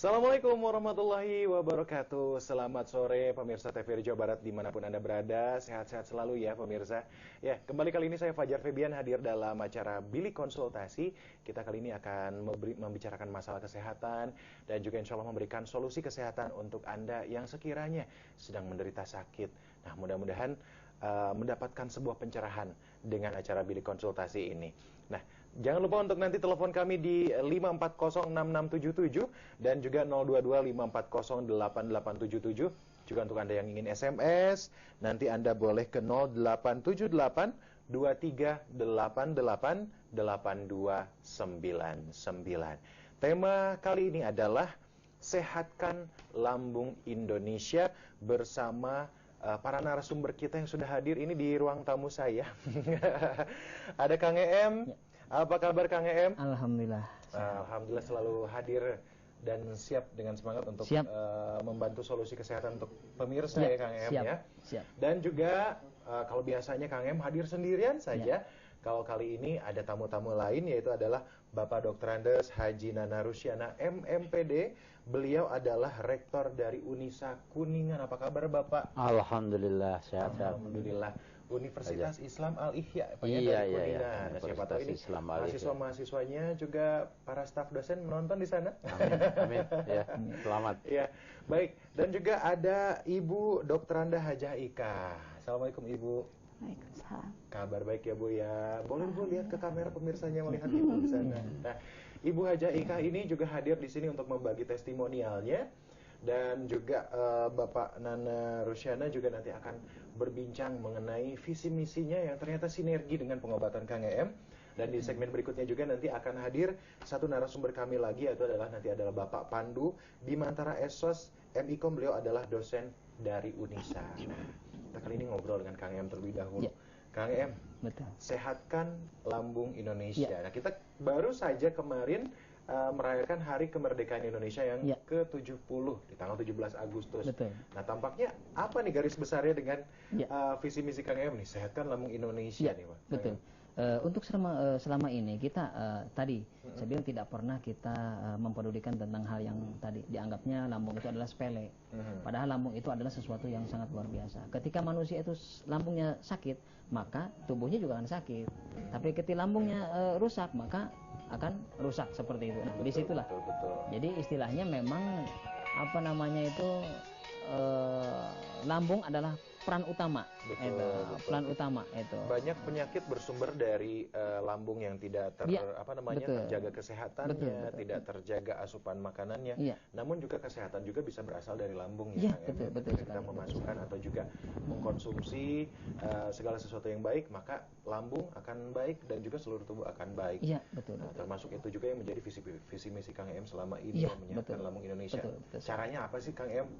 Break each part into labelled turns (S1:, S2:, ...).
S1: Assalamualaikum warahmatullahi wabarakatuh. Selamat sore pemirsa TVRI Jawa Barat dimanapun Anda berada. Sehat-sehat selalu ya pemirsa. Ya, kembali kali ini saya Fajar Febian hadir dalam acara Bilik Konsultasi. Kita kali ini akan membicarakan masalah kesehatan dan juga insya Allah memberikan solusi kesehatan untuk Anda yang sekiranya sedang menderita sakit. Nah, mudah-mudahan mendapatkan sebuah pencerahan dengan acara Bilik Konsultasi ini. Nah, jangan lupa untuk nanti telepon kami di 5406677 dan juga 02254088877. Juga untuk Anda yang ingin SMS, nanti Anda boleh ke 0878 23888299. Tema kali ini adalah Sehatkan Lambung Indonesia bersama para narasumber kita yang sudah hadir ini di ruang tamu saya. Ada Kang Em. Apa kabar Kang Em?
S2: Alhamdulillah.
S1: Alhamdulillah selalu hadir dan siap dengan semangat untuk membantu solusi kesehatan untuk pemirsa ya Kang Em ya.
S2: Siap.
S1: Dan juga kalau biasanya Kang Em hadir sendirian saja. Kalau kali ini ada tamu-tamu lain, yaitu adalah Bapak Dr. Andes Haji Nana Rusyana MMPD. Beliau adalah rektor dari Unisa Kuningan. Apa kabar Bapak?
S3: Alhamdulillah sehat.
S1: Alhamdulillah. Universitas Islam Al-Ihya dari Kuningan. Nah, siapa tahu ini mahasiswa-mahasiswanya juga para staf dosen menonton di sana.
S3: Amin. Ya, selamat.
S1: Ya, baik. Dan juga ada Ibu Dr. Anda Hajah Ika. Assalamualaikum Ibu.
S4: Waalaikumsalam.
S1: Kabar baik ya Bu ya. Boleh Bu lihat ke kamera pemirsanya melihat Ibu di sana. Nah, Ibu Hajah Ika ini juga hadir di sini untuk membagi testimonialnya. Dan juga Bapak Nana Rusyana juga nanti akan berbincang mengenai visi misinya yang ternyata sinergi dengan pengobatan Kang Em. Dan di segmen berikutnya juga nanti akan hadir satu narasumber kami lagi, yaitu adalah Bapak Pandu Bimantara Esos MIKOM. Beliau adalah dosen dari Unisa. Nah, kita kali ini ngobrol dengan Kang Em terlebih dahulu. Kang Em,
S2: Betul.
S1: Sehatkan Lambung Indonesia. Nah, kita baru saja kemarin merayakan Hari Kemerdekaan Indonesia yang ke-70 di tanggal 17 Agustus.
S2: Betul.
S1: Nah, tampaknya apa nih garis besarnya dengan visi misi Kang Em nih, Sehatkan Lambung Indonesia nih, Pak?
S2: Betul. Untuk selama ini kita tadi saya bilang tidak pernah kita mempedulikan tentang hal yang tadi dianggapnya lambung itu adalah sepele. Padahal lambung itu adalah sesuatu yang sangat luar biasa. Ketika manusia itu lambungnya sakit, maka tubuhnya juga akan sakit. Tapi ketika lambungnya rusak, maka akan rusak seperti itu. Nah, disitulah. Jadi istilahnya memang apa namanya itu lambung adalah peran utama. Peran utama itu. Banyak
S1: penyakit bersumber dari lambung yang tidak terjaga kesehatannya, tidak terjaga asupan makanannya. Namun juga kesehatan juga bisa berasal dari lambung ya.
S2: Betul.
S1: Kita memasukkan atau juga mengkonsumsi segala sesuatu yang baik, maka lambung akan baik dan juga seluruh tubuh akan baik.
S2: Iya, betul.
S1: Termasuk itu juga yang menjadi visi misi Kang Em selama ini menyehatkan lambung Indonesia.
S2: Betul.
S1: Caranya apa sih Kang Em?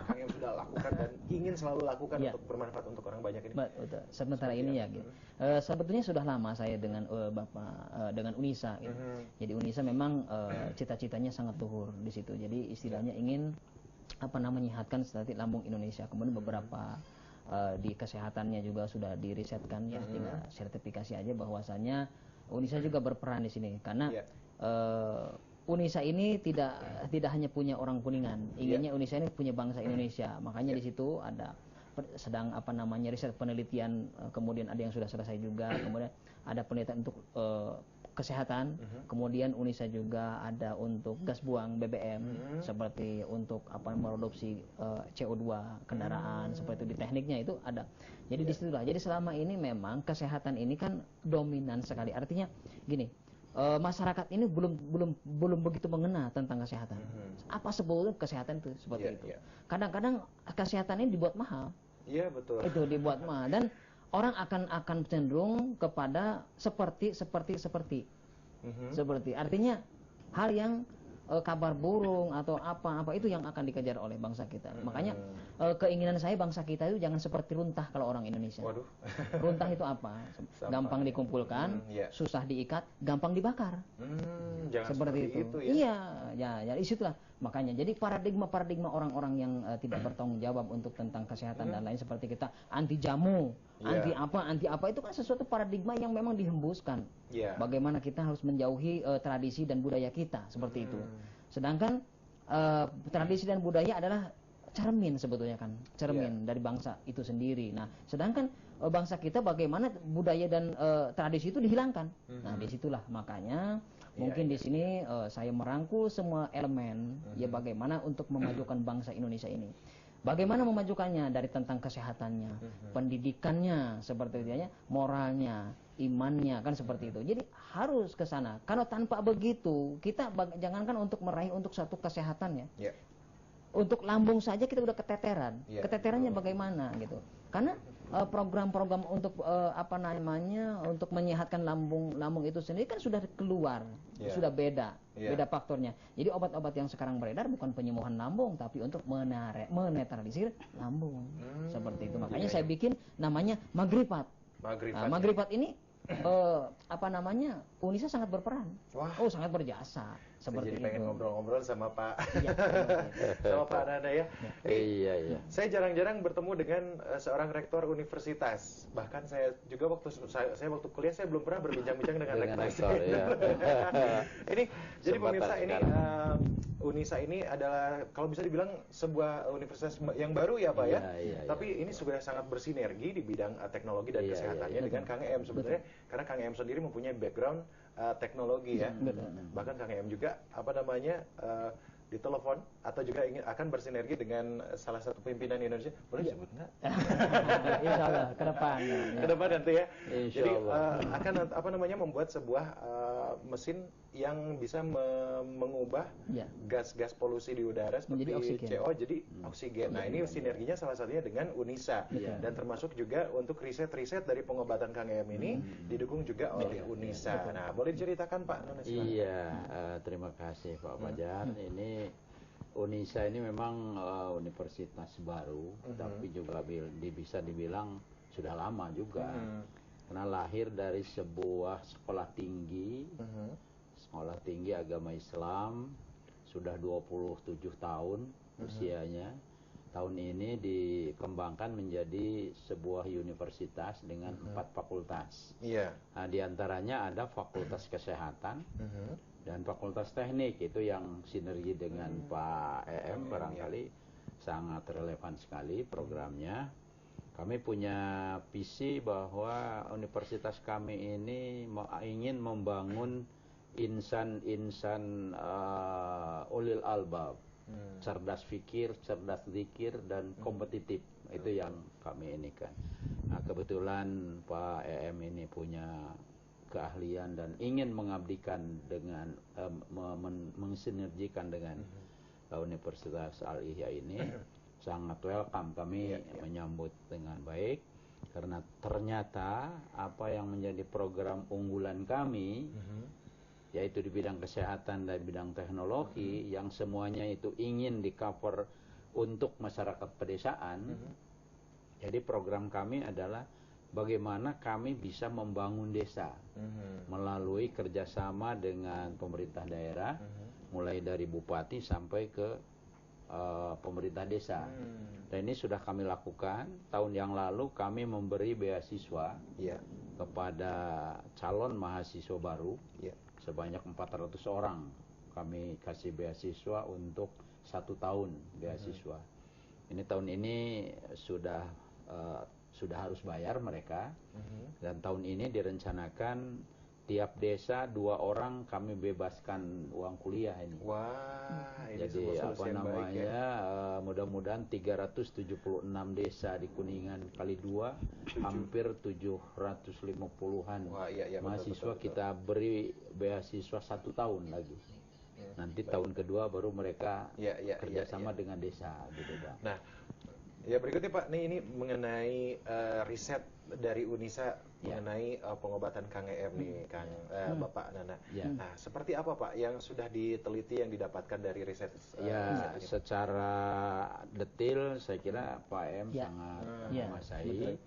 S1: Kang Em sudah lakukan dan ingin selalu lakukan untuk bermanfaat untuk orang banyak ini.
S2: Betul. Sementara ini ya gitu. Sebetulnya sudah lama saya dengan Bapak dengan Unisa gitu. Jadi Unisa memang cita-citanya sangat luhur di situ. Jadi istilahnya ingin menyehatkan statistik lambung Indonesia. Kemudian beberapa di kesehatannya juga sudah dirisetkan ya, tinggal sertifikasi aja bahwasannya Unisa juga berperan di sini karena Unisa ini tidak hanya punya orang Kuningan, inginnya Unisa ini punya bangsa Indonesia. Makanya di situ ada sedang riset penelitian, kemudian ada yang sudah selesai juga, kemudian ada penelitian untuk kesehatan, kemudian Unisa juga ada untuk gas buang BBM, seperti untuk memproduksi CO2 kendaraan, seperti itu di tekniknya itu ada. Jadi disitulah. Jadi selama ini memang kesehatan ini kan dominan sekali. Artinya gini, masyarakat ini belum begitu mengenal tentang kesehatan. Apa sebetulnya kesehatan itu seperti itu. Kadang-kadang kesehatan ini dibuat mahal.
S1: Iya, betul.
S2: Itu dibuat mahal dan orang akan cenderung kepada seperti. Artinya hal yang kabar burung atau apa itu yang akan dikejar oleh bangsa kita. Makanya keinginan saya bangsa kita itu jangan seperti runtah kalau orang Indonesia.
S1: Waduh.
S2: Runtah itu apa? Gampang dikumpulkan, susah diikat, gampang dibakar.
S1: Jangan
S2: seperti itu ya. Iya, itulah. Makanya jadi paradigma orang-orang yang tidak bertanggung jawab untuk tentang kesehatan dan lain seperti kita anti jamu, anti apa itu kan sesuatu paradigma yang memang dihembuskan. Bagaimana kita harus menjauhi tradisi dan budaya kita seperti itu. Sedangkan tradisi dan budaya adalah cermin sebetulnya kan, cermin dari bangsa itu sendiri. Nah, sedangkan bangsa kita bagaimana budaya dan tradisi itu dihilangkan. Nah, disitulah makanya mungkin di sini saya merangkul semua elemen ya bagaimana untuk memajukan bangsa Indonesia ini. Bagaimana memajukannya dari tentang kesehatannya, pendidikannya seperti itu ya, moralnya, imannya kan seperti itu. Jadi harus ke sana. Kalau tanpa begitu, kita jangankan untuk meraih untuk satu kesehatan ya. Untuk lambung saja kita udah keteteran. Keteterannya bagaimana gitu. Karena program-program untuk apa namanya untuk menyehatkan lambung itu sendiri kan sudah keluar, sudah beda faktornya. Jadi obat-obat yang sekarang beredar bukan penyembuhan lambung tapi untuk menetralisir lambung. Seperti itu. Makanya saya bikin namanya Magripat. Magripat ini apa namanya Unisa sangat berperan. Sangat berjasa seperti
S1: jadi pengen
S2: itu.
S1: ngobrol-ngobrol sama Pak sama Pak Nana ya.
S3: Iya.
S1: Saya jarang-jarang bertemu dengan seorang rektor universitas. Bahkan saya juga waktu kuliah saya belum pernah berbincang-bincang dengan rektor.
S3: Ya.
S1: Ini jadi pemirsa ini Unisa ini adalah kalau bisa dibilang sebuah universitas yang baru ya Pak ya. Tapi ini sudah sangat bersinergi di bidang teknologi dan kesehatannya dengan Kang Em sebenarnya. Karena Kang Em sendiri mempunyai background teknologi ya. Bahkan Kang Em juga apa namanya ditelepon atau juga akan bersinergi dengan salah satu pimpinan Indonesia. Boleh disebut nggak?
S2: Insya Allah ke depan.
S1: Ke depan nanti ya.
S3: Insya
S1: Jadi
S3: Allah.
S1: akan apa namanya membuat sebuah mesin yang bisa mengubah gas-gas polusi di udara seperti CO jadi oksigen. Nah ini sinerginya salah satunya dengan Unisa dan termasuk juga untuk riset-riset dari pengobatan Kang Em ini didukung juga oleh Unisa. Nah boleh diceritakan Pak Nona?
S3: Iya, terima kasih Pak Fajar. Ini Unisa ini memang universitas baru, tapi juga bisa dibilang sudah lama juga. Karena lahir dari sebuah sekolah tinggi agama Islam, sudah 27 tahun usianya. Tahun ini dikembangkan menjadi sebuah universitas dengan 4 fakultas. Nah, di antaranya ada fakultas kesehatan dan fakultas teknik, itu yang sinergi dengan Pak EM barangkali sangat relevan sekali programnya. Kami punya visi bahwa universitas kami ini ingin membangun insan-insan ulil albab, cerdas fikir, cerdas zikir, dan kompetitif. Itu yang kami ini kan. Nah, kebetulan Pak EM ini punya keahlian dan ingin mengabdikan dengan mensinergikan dengan Universitas Al-Ihya ini. Sangat welcome, kami menyambut dengan baik karena ternyata apa yang menjadi program unggulan kami yaitu di bidang kesehatan dan bidang teknologi yang semuanya itu ingin di cover untuk masyarakat pedesaan. Jadi program kami adalah bagaimana kami bisa membangun desa melalui kerjasama dengan pemerintah daerah, mulai dari bupati sampai ke pemerintah desa. Dan ini sudah kami lakukan. Tahun yang lalu kami memberi beasiswa kepada calon mahasiswa baru sebanyak 400 orang. Kami kasih beasiswa untuk 1 tahun beasiswa. Ini tahun ini sudah harus bayar mereka. Dan tahun ini direncanakan tiap desa 2 orang kami bebaskan uang kuliah ini.
S1: Wah, ini
S3: jadi apa namanya mudah-mudahan 376 desa di Kuningan kali 2 hampir 750-an mahasiswa betul. Kita beri beasiswa 1 tahun lagi. Nanti tahun kedua baru mereka kerjasama dengan desa gitu Pak.
S1: Nah, ya berikutnya Pak, nih ini mengenai riset dari Unisa mengenai pengobatan Kang EM nih, Kang Bapak Nana. Nah, seperti apa Pak yang sudah diteliti yang didapatkan dari riset?
S3: Riset secara detail saya kira Pak EM sangat menguasai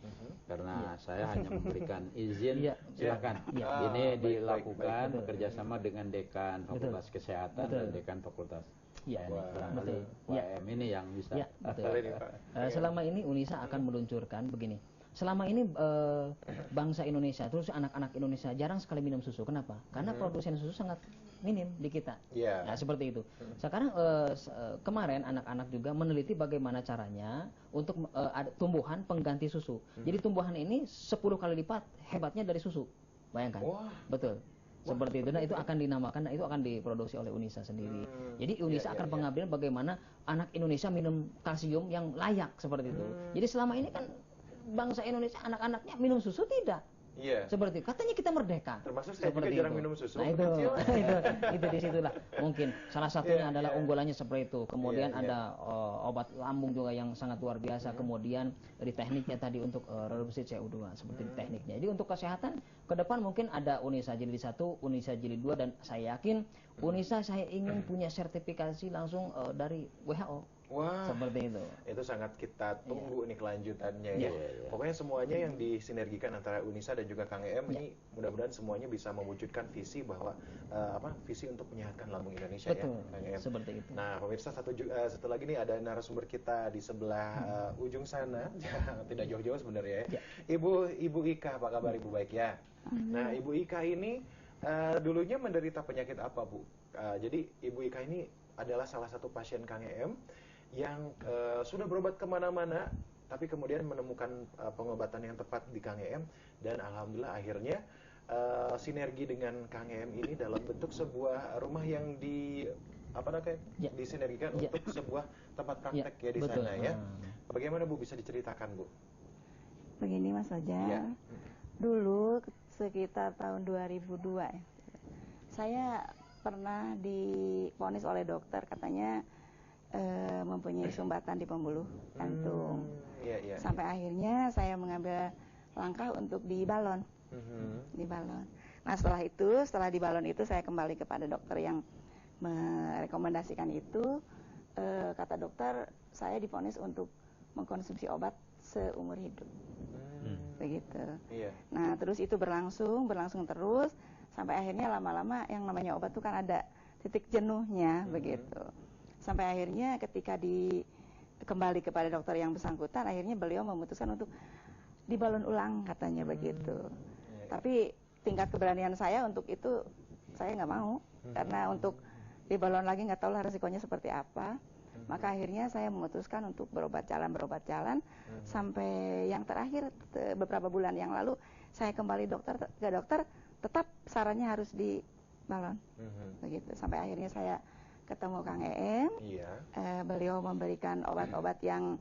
S3: karena saya hanya memberikan izin silakan. Ini dilakukan bekerjasama dengan dekan Fakultas Kesehatan dan dekan Fakultas. Barangkali PM ini yang bisa.
S2: Selama ini Unisa akan meluncurkan begini. Selama ini bangsa Indonesia, terus anak-anak Indonesia jarang sekali minum susu. Kenapa? Karena produsen susu sangat minim di kita.
S1: Iya.
S2: Nah, seperti itu. Sekarang kemarin anak-anak juga meneliti bagaimana caranya untuk ada tumbuhan pengganti susu. Jadi tumbuhan ini 10 kali lipat hebatnya dari susu. Bayangkan.
S1: Wah.
S2: Betul. Seperti itu. Nah, itu akan dinamakan, itu akan diproduksi oleh UNISA sendiri. Jadi UNISA akan pengambilan bagaimana anak Indonesia minum kalsium yang layak seperti itu. Jadi selama ini kan bangsa Indonesia anak-anaknya minum susu tidak.
S1: Iya.
S2: Seperti itu. Katanya kita merdeka.
S1: Termasuk saya
S2: seperti
S1: juga jarang minum susu.
S2: Nah, itu, itu disitulah mungkin salah satunya adalah unggulannya seperti itu. Kemudian ada obat lambung juga yang sangat luar biasa. Kemudian dari tekniknya tadi untuk reduksi CO2 seperti tekniknya. Jadi untuk kesehatan ke depan mungkin ada UNISA Jilid 1, UNISA Jilid 2, dan saya yakin UNISA saya ingin punya sertifikasi langsung dari WHO.
S1: Wah,
S2: seperti itu.
S1: Itu sangat kita tunggu nih kelanjutannya
S2: Iya.
S1: ya. Pokoknya semuanya yang disinergikan antara UNISA dan juga Kang EM ini mudah-mudahan semuanya bisa mewujudkan visi bahwa visi untuk menyehatkan lambung Indonesia.
S2: Betul,
S1: ya, Kang EM.
S2: seperti itu.
S1: Nah, pemirsa satu lagi nih ada narasumber kita di sebelah ujung sana, tidak jauh-jauh sebenarnya ya. Ibu Ika, apa kabar Ibu, baik ya? Nah, Ibu Ika ini dulunya menderita penyakit apa, Bu? Jadi Ibu Ika ini adalah salah satu pasien Kang EM yang sudah berobat kemana-mana, tapi kemudian menemukan pengobatan yang tepat di Kang EM, dan alhamdulillah akhirnya sinergi dengan Kang EM ini dalam bentuk sebuah rumah yang disinergikan untuk sebuah tempat praktek ya di
S2: betul.
S1: sana ya. Bagaimana Bu, bisa diceritakan Bu?
S4: Begini Mas Fajar,
S1: Ya.
S4: dulu sekitar tahun 2002 ya, saya pernah divonis oleh dokter, katanya mempunyai sumbatan di pembuluh jantung.
S1: Iya.
S4: Sampai akhirnya saya mengambil langkah untuk dibalon. Dibalon. Nah, setelah dibalon itu saya kembali kepada dokter yang merekomendasikan itu. Kata dokter, saya divonis untuk mengkonsumsi obat seumur hidup. Begitu.
S1: Iya.
S4: Nah, terus itu berlangsung terus sampai akhirnya lama-lama yang namanya obat itu kan ada titik jenuhnya, begitu. Sampai akhirnya ketika kembali kepada dokter yang bersangkutan, akhirnya beliau memutuskan untuk dibalon ulang, katanya begitu. Tapi tingkat keberanian saya untuk itu saya nggak mau, karena untuk dibalon lagi nggak tahu lah resikonya seperti apa. Maka akhirnya saya memutuskan untuk berobat jalan sampai yang terakhir beberapa bulan yang lalu saya kembali ke dokter, tetap sarannya harus dibalon, begitu. Sampai akhirnya saya ketemu Kang EM, beliau memberikan obat-obat yang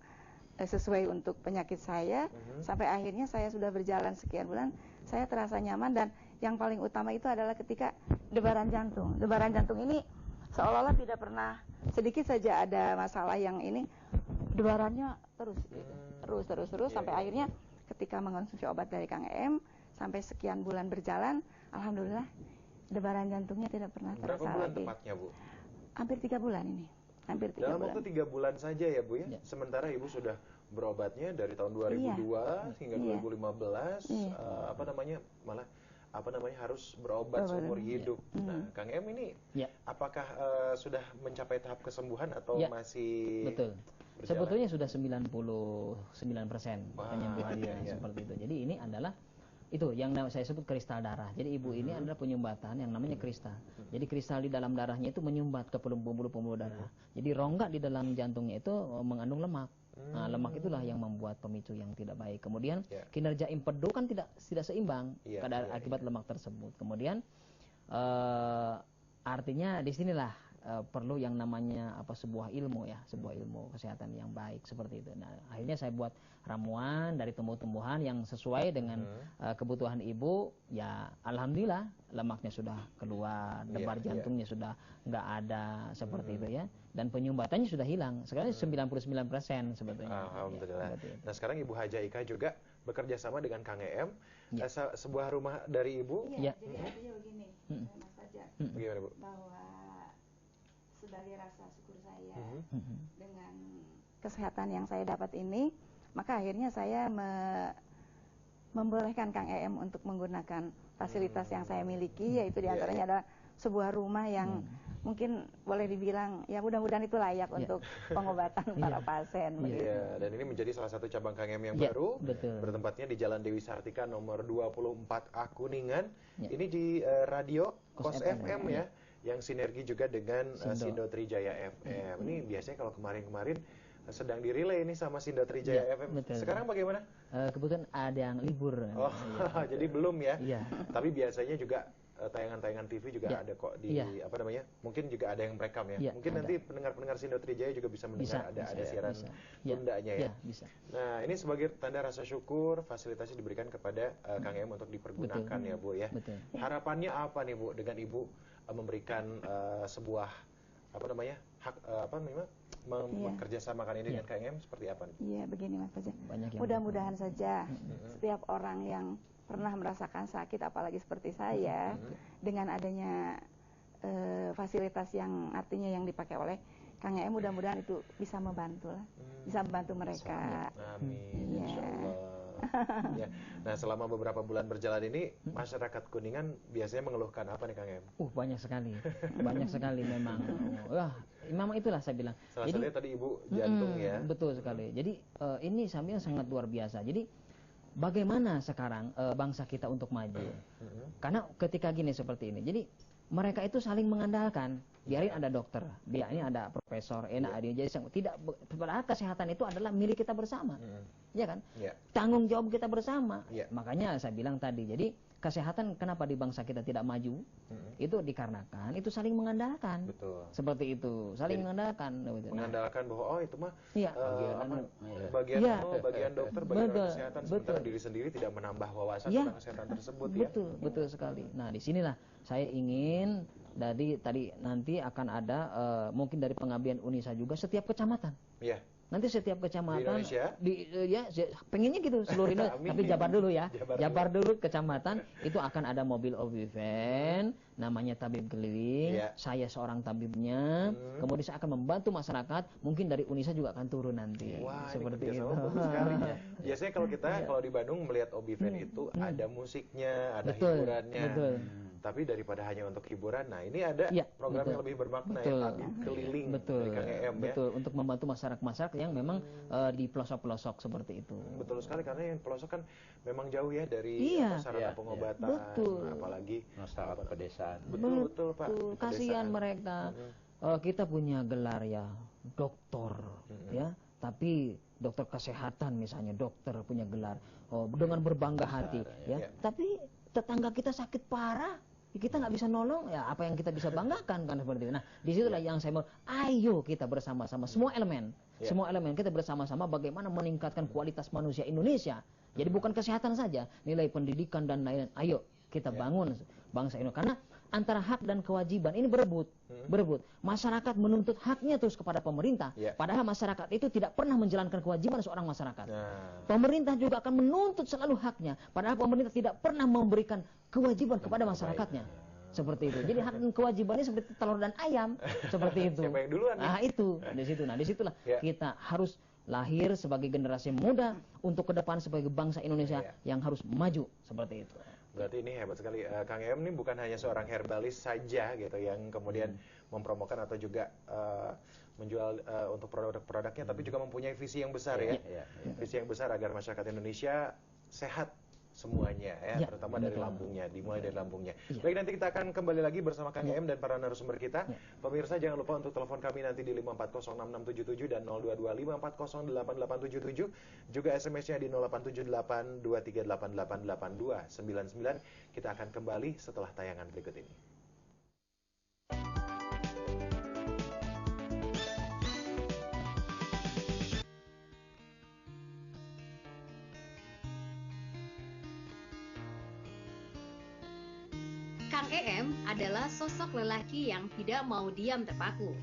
S4: sesuai untuk penyakit saya. Sampai akhirnya saya sudah berjalan sekian bulan, saya terasa nyaman, dan yang paling utama itu adalah ketika debaran jantung. Debaran jantung ini seolah-olah tidak pernah sedikit saja ada masalah yang ini, debarannya terus sampai akhirnya ketika mengonsumsi obat dari Kang EM sampai sekian bulan berjalan, alhamdulillah debaran jantungnya tidak pernah terasa lagi.
S1: Berapa bulan tepatnya Bu?
S4: Hampir 3 bulan ini. Hampir 3
S1: Dalam
S4: bulan.
S1: waktu 3 bulan saja ya Bu ya. Sementara Ibu sudah berobatnya dari tahun 2002 hingga 2015 harus berobat seumur hidup. Nah, Kang EM ini apakah sudah mencapai tahap kesembuhan atau masih
S2: betul.
S1: berjalan?
S2: Sebetulnya sudah 99% penyembuhannya seperti itu. Jadi ini adalah itu yang saya sebut kristal darah. Jadi ibu ini adalah penyumbatan yang namanya kristal. Jadi kristal di dalam darahnya itu menyumbat ke pembuluh-pembuluh darah. Jadi rongga di dalam jantungnya itu mengandung lemak. Nah, lemak itulah yang membuat pemicu yang tidak baik. Kemudian kinerja empedu kan tidak seimbang akibat lemak tersebut. Kemudian artinya disinilah perlu yang namanya sebuah ilmu kesehatan yang baik seperti itu. Nah, akhirnya saya buat ramuan dari tumbuh-tumbuhan yang sesuai dengan kebutuhan ibu. Ya, alhamdulillah lemaknya sudah keluar, debar jantungnya sudah nggak ada seperti itu ya, dan penyumbatannya sudah hilang. Sekarang 99% sebetulnya.
S1: Alhamdulillah. Nah, sekarang Ibu Haja Ika juga bekerja sama dengan Kang EM, sebuah rumah dari Ibu.
S4: Iya. Jadi artinya begini, Mas Fajar.
S1: Bagaimana Bu?
S4: Bahwa sebagai rasa syukur saya dengan kesehatan yang saya dapat ini, maka akhirnya saya membolehkan Kang EM untuk menggunakan fasilitas yang saya miliki, yaitu diantaranya adalah sebuah rumah yang mungkin boleh dibilang ya mudah-mudahan itu layak untuk pengobatan para pasien.
S1: Dan ini menjadi salah satu cabang Kang EM yang baru, bertempatnya di Jalan Dewi Sartika nomor 24A Kuningan. Ini di radio Kos FM ya. yang sinergi juga dengan
S2: Sindo.
S1: Sindo Trijaya FM. Ini biasanya kalau kemarin-kemarin sedang direlay ini sama Sindo Trijaya
S2: Iya,
S1: FM.
S2: betul.
S1: Sekarang bagaimana?
S2: Kebetulan ada yang libur.
S1: Oh, jadi belum ya?
S2: Iya.
S1: Tapi biasanya juga tayangan-tayangan TV juga
S2: Ya.
S1: ada kok di
S2: Iya.
S1: apa namanya? Mungkin juga ada yang merekam ya.
S2: Iya,
S1: Mungkin
S2: ada.
S1: nanti pendengar-pendengar Sindo Trijaya juga bisa mendengar ada siaran
S2: Ya.
S1: tundanya ya.
S2: Ya, bisa.
S1: Nah, ini sebagai tanda rasa syukur fasilitasnya diberikan kepada Kang Em untuk dipergunakan
S2: Betul.
S1: ya, Bu ya.
S2: Betul.
S1: Harapannya apa nih, Bu, dengan Ibu memberikan sebuah apa namanya? Hak apa namanya? Bekerjasamakan ini dengan Kang Em seperti apa nih?
S4: Iya, begini Mas Fajar.
S2: Banyak yang
S4: Mudah-mudahan saja setiap orang yang pernah merasakan sakit, apalagi seperti saya, dengan adanya fasilitas yang artinya yang dipakai oleh Kang Em, mudah-mudahan itu bisa membantu lah, bisa membantu mereka.
S1: Amin.
S4: Iya.
S1: Insyaallah. Ya. Nah, selama beberapa bulan berjalan ini, masyarakat Kuningan biasanya mengeluhkan apa nih, Kang Em?
S2: Banyak sekali. Banyak sekali memang. Wah, memang itulah saya bilang.
S1: Salah satunya tadi Ibu jantung ya.
S2: Betul sekali. Jadi ini saya bilang sangat luar biasa. Jadi bagaimana sekarang bangsa kita untuk maju? Karena ketika gini seperti ini. Jadi mereka itu saling mengandalkan. Biarin ada dokter, dia ini ada profesor, enak ada jadi tidak padahal kesehatan itu adalah milik kita bersama. Ya kan? Tanggung jawab kita bersama. Makanya saya bilang tadi. Jadi kesehatan kenapa di bangsa kita tidak maju? Itu dikarenakan itu saling mengandalkan.
S1: Betul.
S2: Seperti itu, saling mengandalkan.
S1: Mengandalkan bahwa itu mah
S2: Iya.
S1: bagian dokter, bagian kesehatan, sementara diri sendiri tidak menambah wawasan tentang kesehatan tersebut ya.
S2: Betul sekali. Nah, disinilah saya ingin tadi nanti akan ada mungkin dari pengabdian Unisa juga setiap kecamatan.
S1: Iya.
S2: Nanti setiap kecamatan
S1: di
S2: Indonesia? Pengennya gitu seluruh Indonesia. Tapi Jabar dulu ya. Jabar dulu kecamatan itu akan ada mobil OB-van namanya tabib keliling. Saya seorang tabibnya. Kemudian saya akan membantu masyarakat. Mungkin dari Unisa juga akan turun nanti.
S1: Wah,
S2: seperti
S1: ini
S2: itu.
S1: bagus sekali. Biasanya kalau di Bandung melihat OB-van itu ada musiknya, ada hiburannya.
S2: Betul.
S1: Tapi daripada hanya untuk hiburan, nah ini ada program yang lebih bermakna ya, tabib keliling dari Kang Em ya.
S2: Betul, untuk membantu masyarakat yang memang di pelosok-pelosok seperti itu.
S1: Betul sekali, karena yang pelosok kan memang jauh ya dari sarana pengobatan, apalagi
S3: masyarakat pedesaan.
S1: Betul Pak.
S2: Kasihan mereka. Kita punya gelar ya doktor ya, tapi dokter kesehatan misalnya, dokter punya gelar dengan berbangga hati ya. Tapi tetangga kita sakit parah, kita nggak bisa nolong, ya apa yang kita bisa banggakan kan seperti itu. Nah, disitulah yang saya mau, ayo kita bersama-sama semua elemen kita bersama-sama bagaimana meningkatkan kualitas manusia Indonesia. Jadi bukan kesehatan saja, nilai pendidikan dan lain-lain. Ayo kita bangun bangsa Indonesia. Karena antara hak dan kewajiban ini berebut. Masyarakat menuntut haknya terus kepada pemerintah. Padahal masyarakat itu tidak pernah menjalankan kewajiban seorang masyarakat. Pemerintah juga akan menuntut selalu haknya. Padahal pemerintah tidak pernah memberikan kewajiban kepada masyarakatnya. Seperti itu. Jadi hak dan kewajibannya seperti telur dan ayam. Seperti itu.
S1: Siapa yang duluan?
S2: Nah itu. Disitulah kita harus lahir sebagai generasi muda untuk ke depan sebagai bangsa Indonesia yang harus maju. Seperti itu.
S1: Berarti ini hebat sekali. Kang Em ini bukan hanya seorang herbalis saja gitu yang kemudian mempromokan atau juga menjual untuk produk-produknya, tapi juga mempunyai visi yang besar ya. Visi yang besar agar masyarakat Indonesia sehat semuanya ya, terutama dari lambungnya, dimulai dari lambungnya. Baik, nanti kita akan kembali lagi bersama Kang Em dan para narasumber kita. Pemirsa jangan lupa untuk telepon kami nanti di 5406677 dan 0225408877, juga SMS-nya di 087823888299. Kita akan kembali setelah tayangan berikut ini.
S5: Kang Em adalah sosok lelaki yang tidak mau diam terpaku.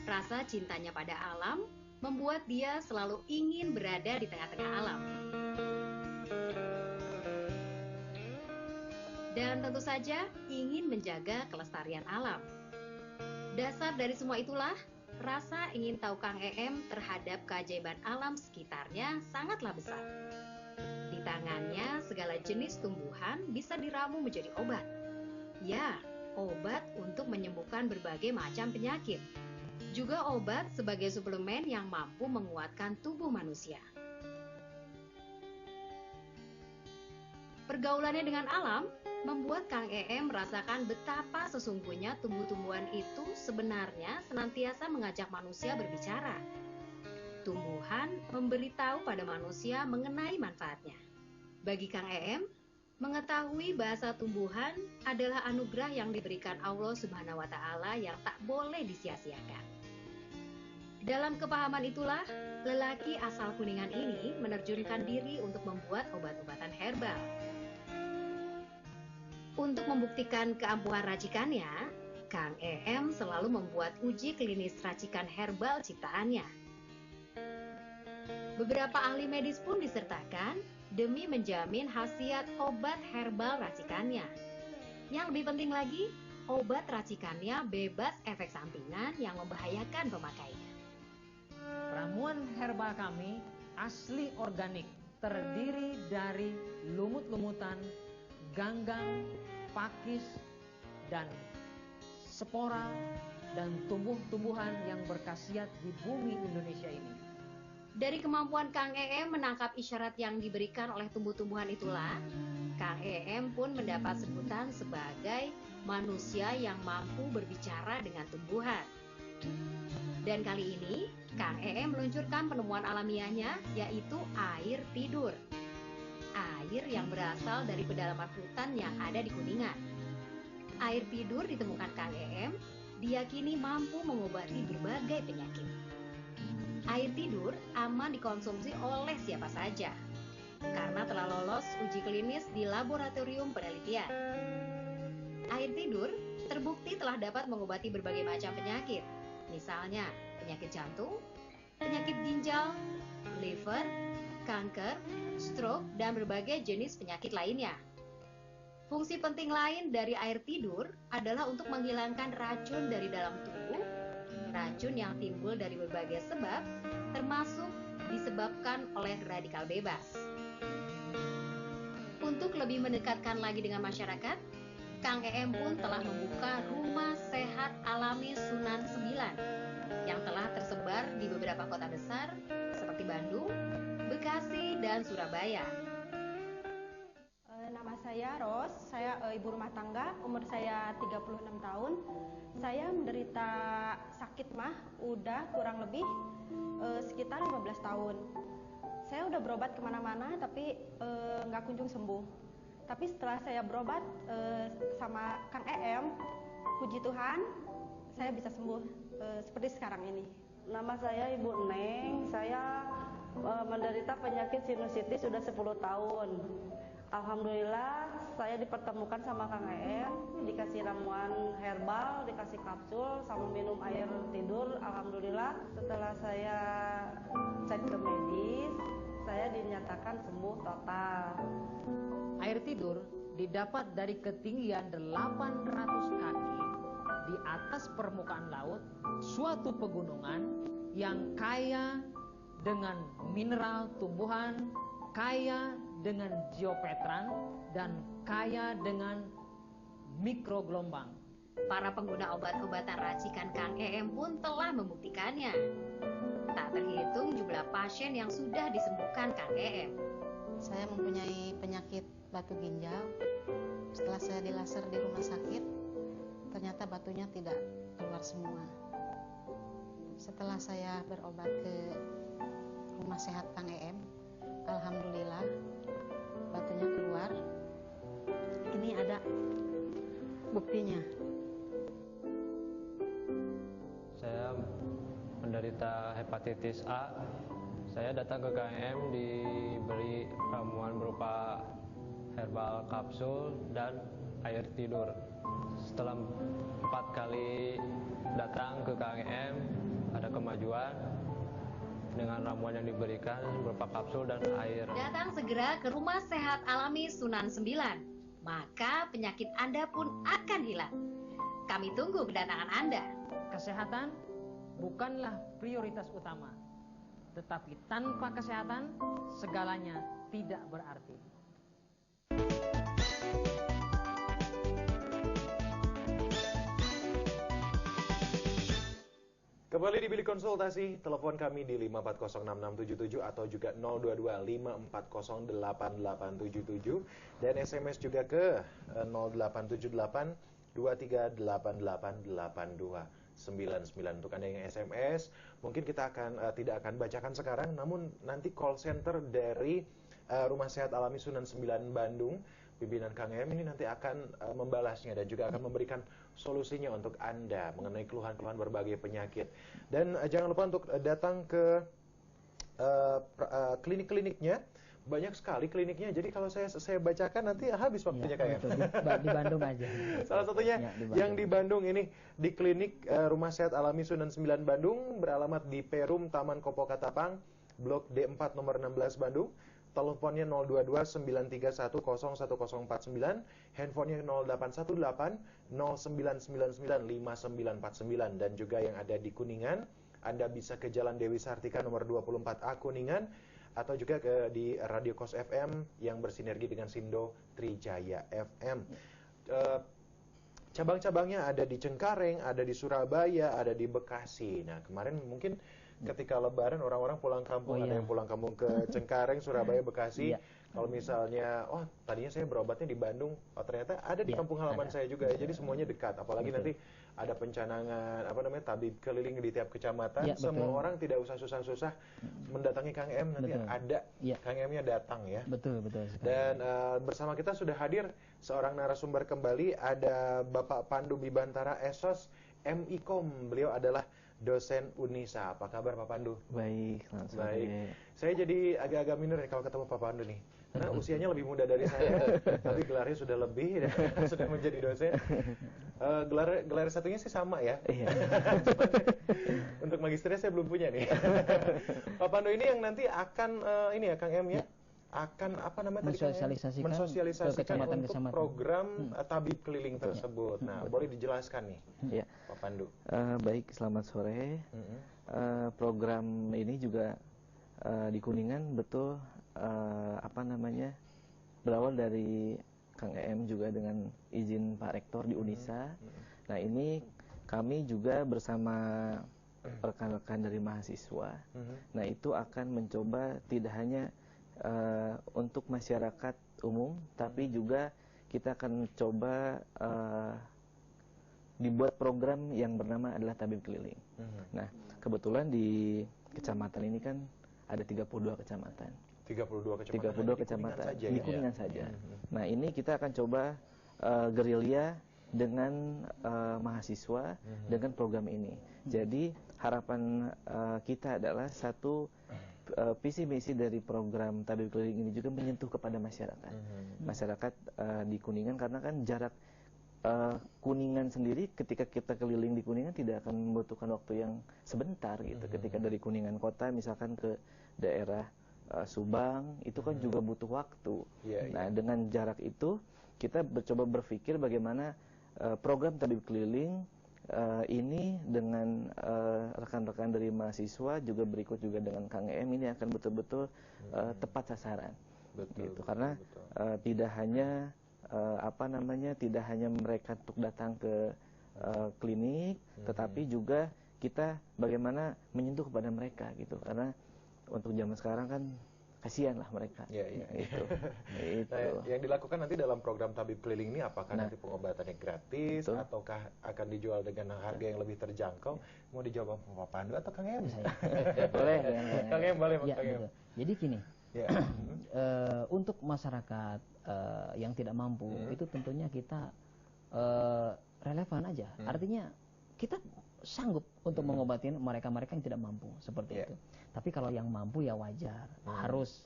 S5: Rasa cintanya pada alam membuat dia selalu ingin berada di tengah-tengah alam. Dan tentu saja ingin menjaga kelestarian alam. Dasar dari semua itulah, rasa ingin tahu Kang Em terhadap keajaiban alam sekitarnya sangatlah besar. Di tangannya, segala jenis tumbuhan bisa diramu menjadi obat. Ya, obat untuk menyembuhkan berbagai macam penyakit. Juga obat sebagai suplemen yang mampu menguatkan tubuh manusia. Pergaulannya dengan alam membuat Kang EM merasakan betapa sesungguhnya tumbuh-tumbuhan itu sebenarnya senantiasa mengajak manusia berbicara. Tumbuhan memberitahu pada manusia mengenai manfaatnya. Bagi Kang EM, mengetahui bahasa tumbuhan adalah anugerah yang diberikan Allah Subhanahu wa Ta'ala yang tak boleh disia-siakan. Dalam kepahaman itulah, lelaki asal Kuningan ini menerjunkan diri untuk membuat obat-obatan herbal. Untuk membuktikan keampuhan racikannya, Kang EM selalu membuat uji klinis racikan herbal ciptaannya. Beberapa ahli medis pun disertakan demi menjamin khasiat obat herbal racikannya. Yang lebih penting lagi, obat racikannya bebas efek sampingan yang membahayakan pemakainya.
S6: Ramuan herbal kami asli organik, terdiri dari lumut-lumutan, ganggang, pakis, dan spora, dan tumbuh-tumbuhan yang berkhasiat di bumi Indonesia ini.
S5: Dari kemampuan Kang EM menangkap isyarat yang diberikan oleh tumbuh-tumbuhan itulah, Kang EM pun mendapat sebutan sebagai manusia yang mampu berbicara dengan tumbuhan. Dan kali ini, Kang EM meluncurkan penemuan alamiahnya, yaitu air tidur. Air yang berasal dari pedalaman hutan yang ada di Kuningan. Air tidur ditemukan Kang EM, diyakini mampu mengobati berbagai penyakit. Air tidur aman dikonsumsi oleh siapa saja, karena telah lolos uji klinis di laboratorium penelitian. Air tidur terbukti telah dapat mengobati berbagai macam penyakit, misalnya penyakit jantung, penyakit ginjal, liver, kanker, stroke, dan berbagai jenis penyakit lainnya. Fungsi penting lain dari air tidur adalah untuk menghilangkan racun dari dalam tubuh, racun yang timbul dari berbagai sebab, termasuk disebabkan oleh radikal bebas. Untuk lebih mendekatkan lagi dengan masyarakat, Kang EM pun telah membuka Rumah Sehat Alami Sunan 9 yang telah tersebar di beberapa kota besar seperti Bandung, Bekasi, dan Surabaya.
S7: Nama saya Ros, saya ibu rumah tangga, umur saya 36 tahun. Saya menderita sakit mah udah kurang lebih sekitar 15 tahun. Saya udah berobat kemana-mana tapi nggak kunjung sembuh. Tapi setelah saya berobat sama Kang EM, puji Tuhan, saya bisa sembuh seperti sekarang ini.
S8: Nama saya Ibu Neng, saya menderita penyakit sinusitis sudah 10 tahun. Alhamdulillah saya dipertemukan sama Kang EM, dikasih ramuan herbal, dikasih kapsul, sama minum air tidur. Alhamdulillah setelah saya cek ke medis, saya dinyatakan sembuh total.
S6: Air tidur didapat dari ketinggian 800 kaki di atas permukaan laut, suatu pegunungan yang kaya dengan mineral tumbuhan, kaya dengan geopetran, dan kaya dengan mikrogelombang.
S5: Para pengguna obat-obatan racikan Kang EM pun telah membuktikannya. Tak terhitung jumlah pasien yang sudah disembuhkan Kang EM.
S9: Saya mempunyai penyakit batu ginjal. Setelah saya dilaser di rumah sakit, ternyata batunya tidak keluar semua. Setelah saya berobat ke Rumah Sehat Kang EM, alhamdulillah batunya keluar. Ini ada buktinya.
S10: Saya menderita hepatitis A. Saya datang ke KM diberi ramuan berupa herbal kapsul dan air tidur. Setelah 4 kali datang ke KM, ada kemajuan dengan ramuan yang diberikan berupa kapsul dan air.
S5: Datang segera ke Rumah Sehat Alami Sunan 9, maka penyakit Anda pun akan hilang. Kami tunggu kedatangan Anda.
S6: Kesehatan bukanlah prioritas utama, tetapi tanpa kesehatan segalanya tidak berarti.
S1: Kembali di bilik konsultasi, telepon kami di 5406677 atau juga 02254088877 dan SMS juga ke 087823888299 untuk Anda yang SMS. Mungkin kita tidak akan bacakan sekarang, namun nanti call center dari Rumah Sehat Alami Sunan 9 Bandung, pimpinan Kang Em ini nanti akan membalasnya dan juga akan memberikan solusinya untuk Anda mengenai keluhan-keluhan berbagai penyakit. Dan jangan lupa untuk datang ke klinik-kliniknya. Banyak sekali kliniknya. Jadi kalau saya bacakan nanti habis waktunya Kang Em.
S2: Di Bandung aja.
S1: Salah satunya yang di Bandung ini di klinik Rumah Sehat Alami Sunan 9 Bandung, beralamat di Perum Taman Kopo Katapang, Blok D4 nomor 16 Bandung. Teleponnya 022-931-01049, handphonenya 0818-0999-5949, dan juga yang ada di Kuningan, Anda bisa ke Jalan Dewi Sartika nomor 24A Kuningan, atau juga di Radio Kos FM yang bersinergi dengan Sindo Trijaya FM. Cabang-cabangnya ada di Cengkareng, ada di Surabaya, ada di Bekasi. Nah, kemarin mungkin ketika Lebaran orang-orang pulang kampung, ada yang pulang kampung ke Cengkareng, Surabaya, Bekasi. Kalau misalnya, tadinya saya berobatnya di Bandung, ternyata ada di kampung halaman saya juga. Jadi semuanya dekat. Apalagi nanti ada pencanangan, tabib keliling di tiap kecamatan. Semua orang tidak usah susah-susah mendatangi Kang Em, nanti ada Kang Emnya datang ya.
S2: Betul.
S1: Dan bersama kita sudah hadir seorang narasumber kembali, ada Bapak Pandu Bibantara Esos MIKOM. Beliau adalah dosen Unisa. Apa kabar Pak Pandu?
S11: Baik, selamat sore.
S1: Baik. Saya jadi agak-agak minder nih kalau ketemu Pak Pandu nih. Karena usianya lebih muda dari saya, tapi gelarnya sudah lebih, sudah menjadi dosen. Gelar satunya sih sama ya. Untuk magisternya saya belum punya nih. Pak Pandu ini yang nanti akan Kang Em ya. Akan mensosialisasikan untuk program tabib keliling tersebut. Nah, boleh dijelaskan nih, Pak Pandu.
S11: Baik, selamat sore. Program ini juga di Kuningan betul berawal dari Kang Em juga dengan izin Pak Rektor di Unisa. Nah, ini kami juga bersama rekan-rekan dari mahasiswa. Nah, itu akan mencoba tidak hanya untuk masyarakat umum, tapi juga kita akan coba dibuat program yang bernama adalah tabib keliling. Nah, kebetulan di kecamatan ini kan ada 32 kecamatan. 32 kecamatan di Kuningan saja. Nah, ini kita akan coba gerilya dengan mahasiswa dengan program ini. Jadi harapan kita adalah satu, visi misi dari program tabib keliling ini juga menyentuh kepada masyarakat. Masyarakat di Kuningan, karena kan jarak Kuningan sendiri, ketika kita keliling di Kuningan tidak akan membutuhkan waktu yang sebentar gitu. Ketika dari Kuningan kota misalkan ke daerah Subang, itu kan juga butuh waktu. Nah, dengan jarak itu kita coba berpikir bagaimana program tabib keliling ini dengan rekan-rekan dari mahasiswa juga berikut juga dengan Kang Em ini akan betul-betul tepat sasaran. Gitu. Karena tidak hanya tidak hanya mereka untuk datang ke klinik, tetapi juga kita bagaimana menyentuh kepada mereka gitu. Karena untuk zaman sekarang kan kasihan lah mereka. Itu.
S1: Nah, yang dilakukan nanti dalam program tabib keliling ini apakah nanti pengobatannya gratis ataukah akan dijual dengan harga yang lebih terjangkau? Mau dijawab Pak Pandu atau Kang Em?
S2: Boleh.
S1: Kang Em boleh, Kang Em.
S2: Jadi gini, untuk masyarakat yang tidak mampu itu tentunya kita relevan aja. Artinya kita sanggup untuk mengobatin mereka-mereka yang tidak mampu seperti itu. Tapi kalau yang mampu ya wajar, harus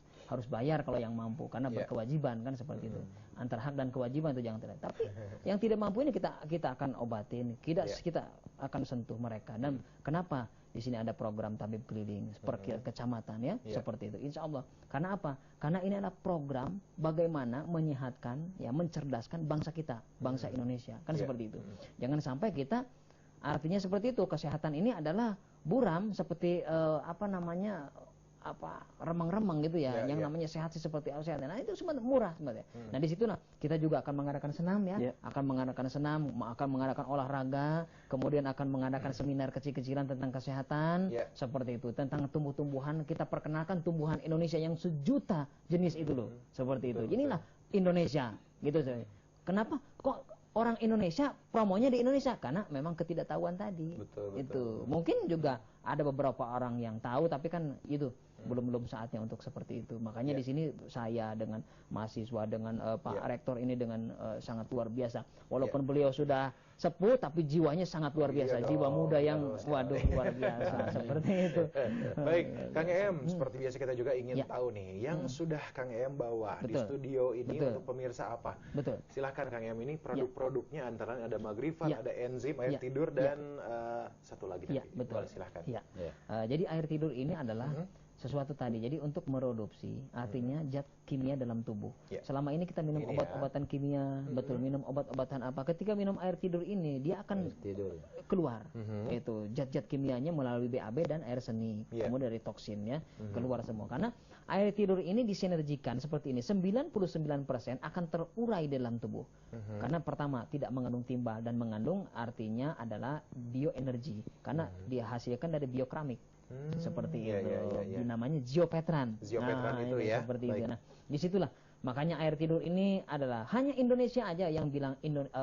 S2: bayar kalau yang mampu karena berkewajiban kan seperti itu. Antara hak dan kewajiban itu jangan terlalu. Tapi yang tidak mampu ini kita akan obatin, kita akan sentuh mereka. Dan kenapa di sini ada program tabib keliling per kecamatan ya, seperti itu. Insya Allah. Karena apa? Karena ini adalah program bagaimana menyehatkan, mencerdaskan bangsa kita, bangsa Indonesia kan seperti itu. Jangan sampai kita artinya seperti itu, kesehatan ini adalah buram seperti remang-remang gitu ya, yang namanya sehat seperti sehat. Nah, itu semua murah sebenarnya. Nah, di situ kita juga akan mengadakan senam ya, akan mengadakan senam, akan mengadakan olahraga, kemudian akan mengadakan seminar kecil-kecilan tentang kesehatan, seperti itu, tentang tumbuh-tumbuhan. Kita perkenalkan tumbuhan Indonesia yang sejuta jenis itu loh, seperti itu. Inilah Indonesia, gitu. Kenapa kok orang Indonesia promonya di Indonesia? Karena memang ketidaktahuan tadi. Itu mungkin juga ada beberapa orang yang tahu, tapi kan itu belum saatnya untuk seperti itu. Makanya di sini saya dengan mahasiswa, dengan Pak Rektor ini dengan sangat luar biasa. Walaupun beliau sudah sepuh, tapi jiwanya sangat luar biasa. Jiwa muda yang waduh luar biasa seperti itu.
S1: Baik, Kang Em, seperti biasa kita juga ingin tahu nih, yang sudah Kang Em bawa di studio ini untuk pemirsa apa? Silahkan Kang Em, ini produk-produknya antara ada magrifat, ada enzim, air tidur, dan satu lagi nanti. Boleh, silahkan.
S2: Jadi air tidur ini adalah sesuatu tadi, jadi untuk mereduksi, artinya zat kimia dalam tubuh. Selama ini kita minum obat-obatan kimia, minum obat-obatan apa, ketika minum air tidur ini dia akan keluar itu zat-zat kimianya melalui BAB dan air seni, kemudian dari toksinnya keluar semua. Karena air tidur ini disinergikan seperti ini, 99% akan terurai dalam tubuh. Karena pertama tidak mengandung timbal, dan mengandung artinya adalah bioenergi, karena dihasilkan dari biokeramik. Seperti itu, namanya Ziopetran.
S1: Ziopetran itu ya.
S2: Seperti itu. Nah, disitulah makanya air tidur ini adalah hanya Indonesia aja yang bilang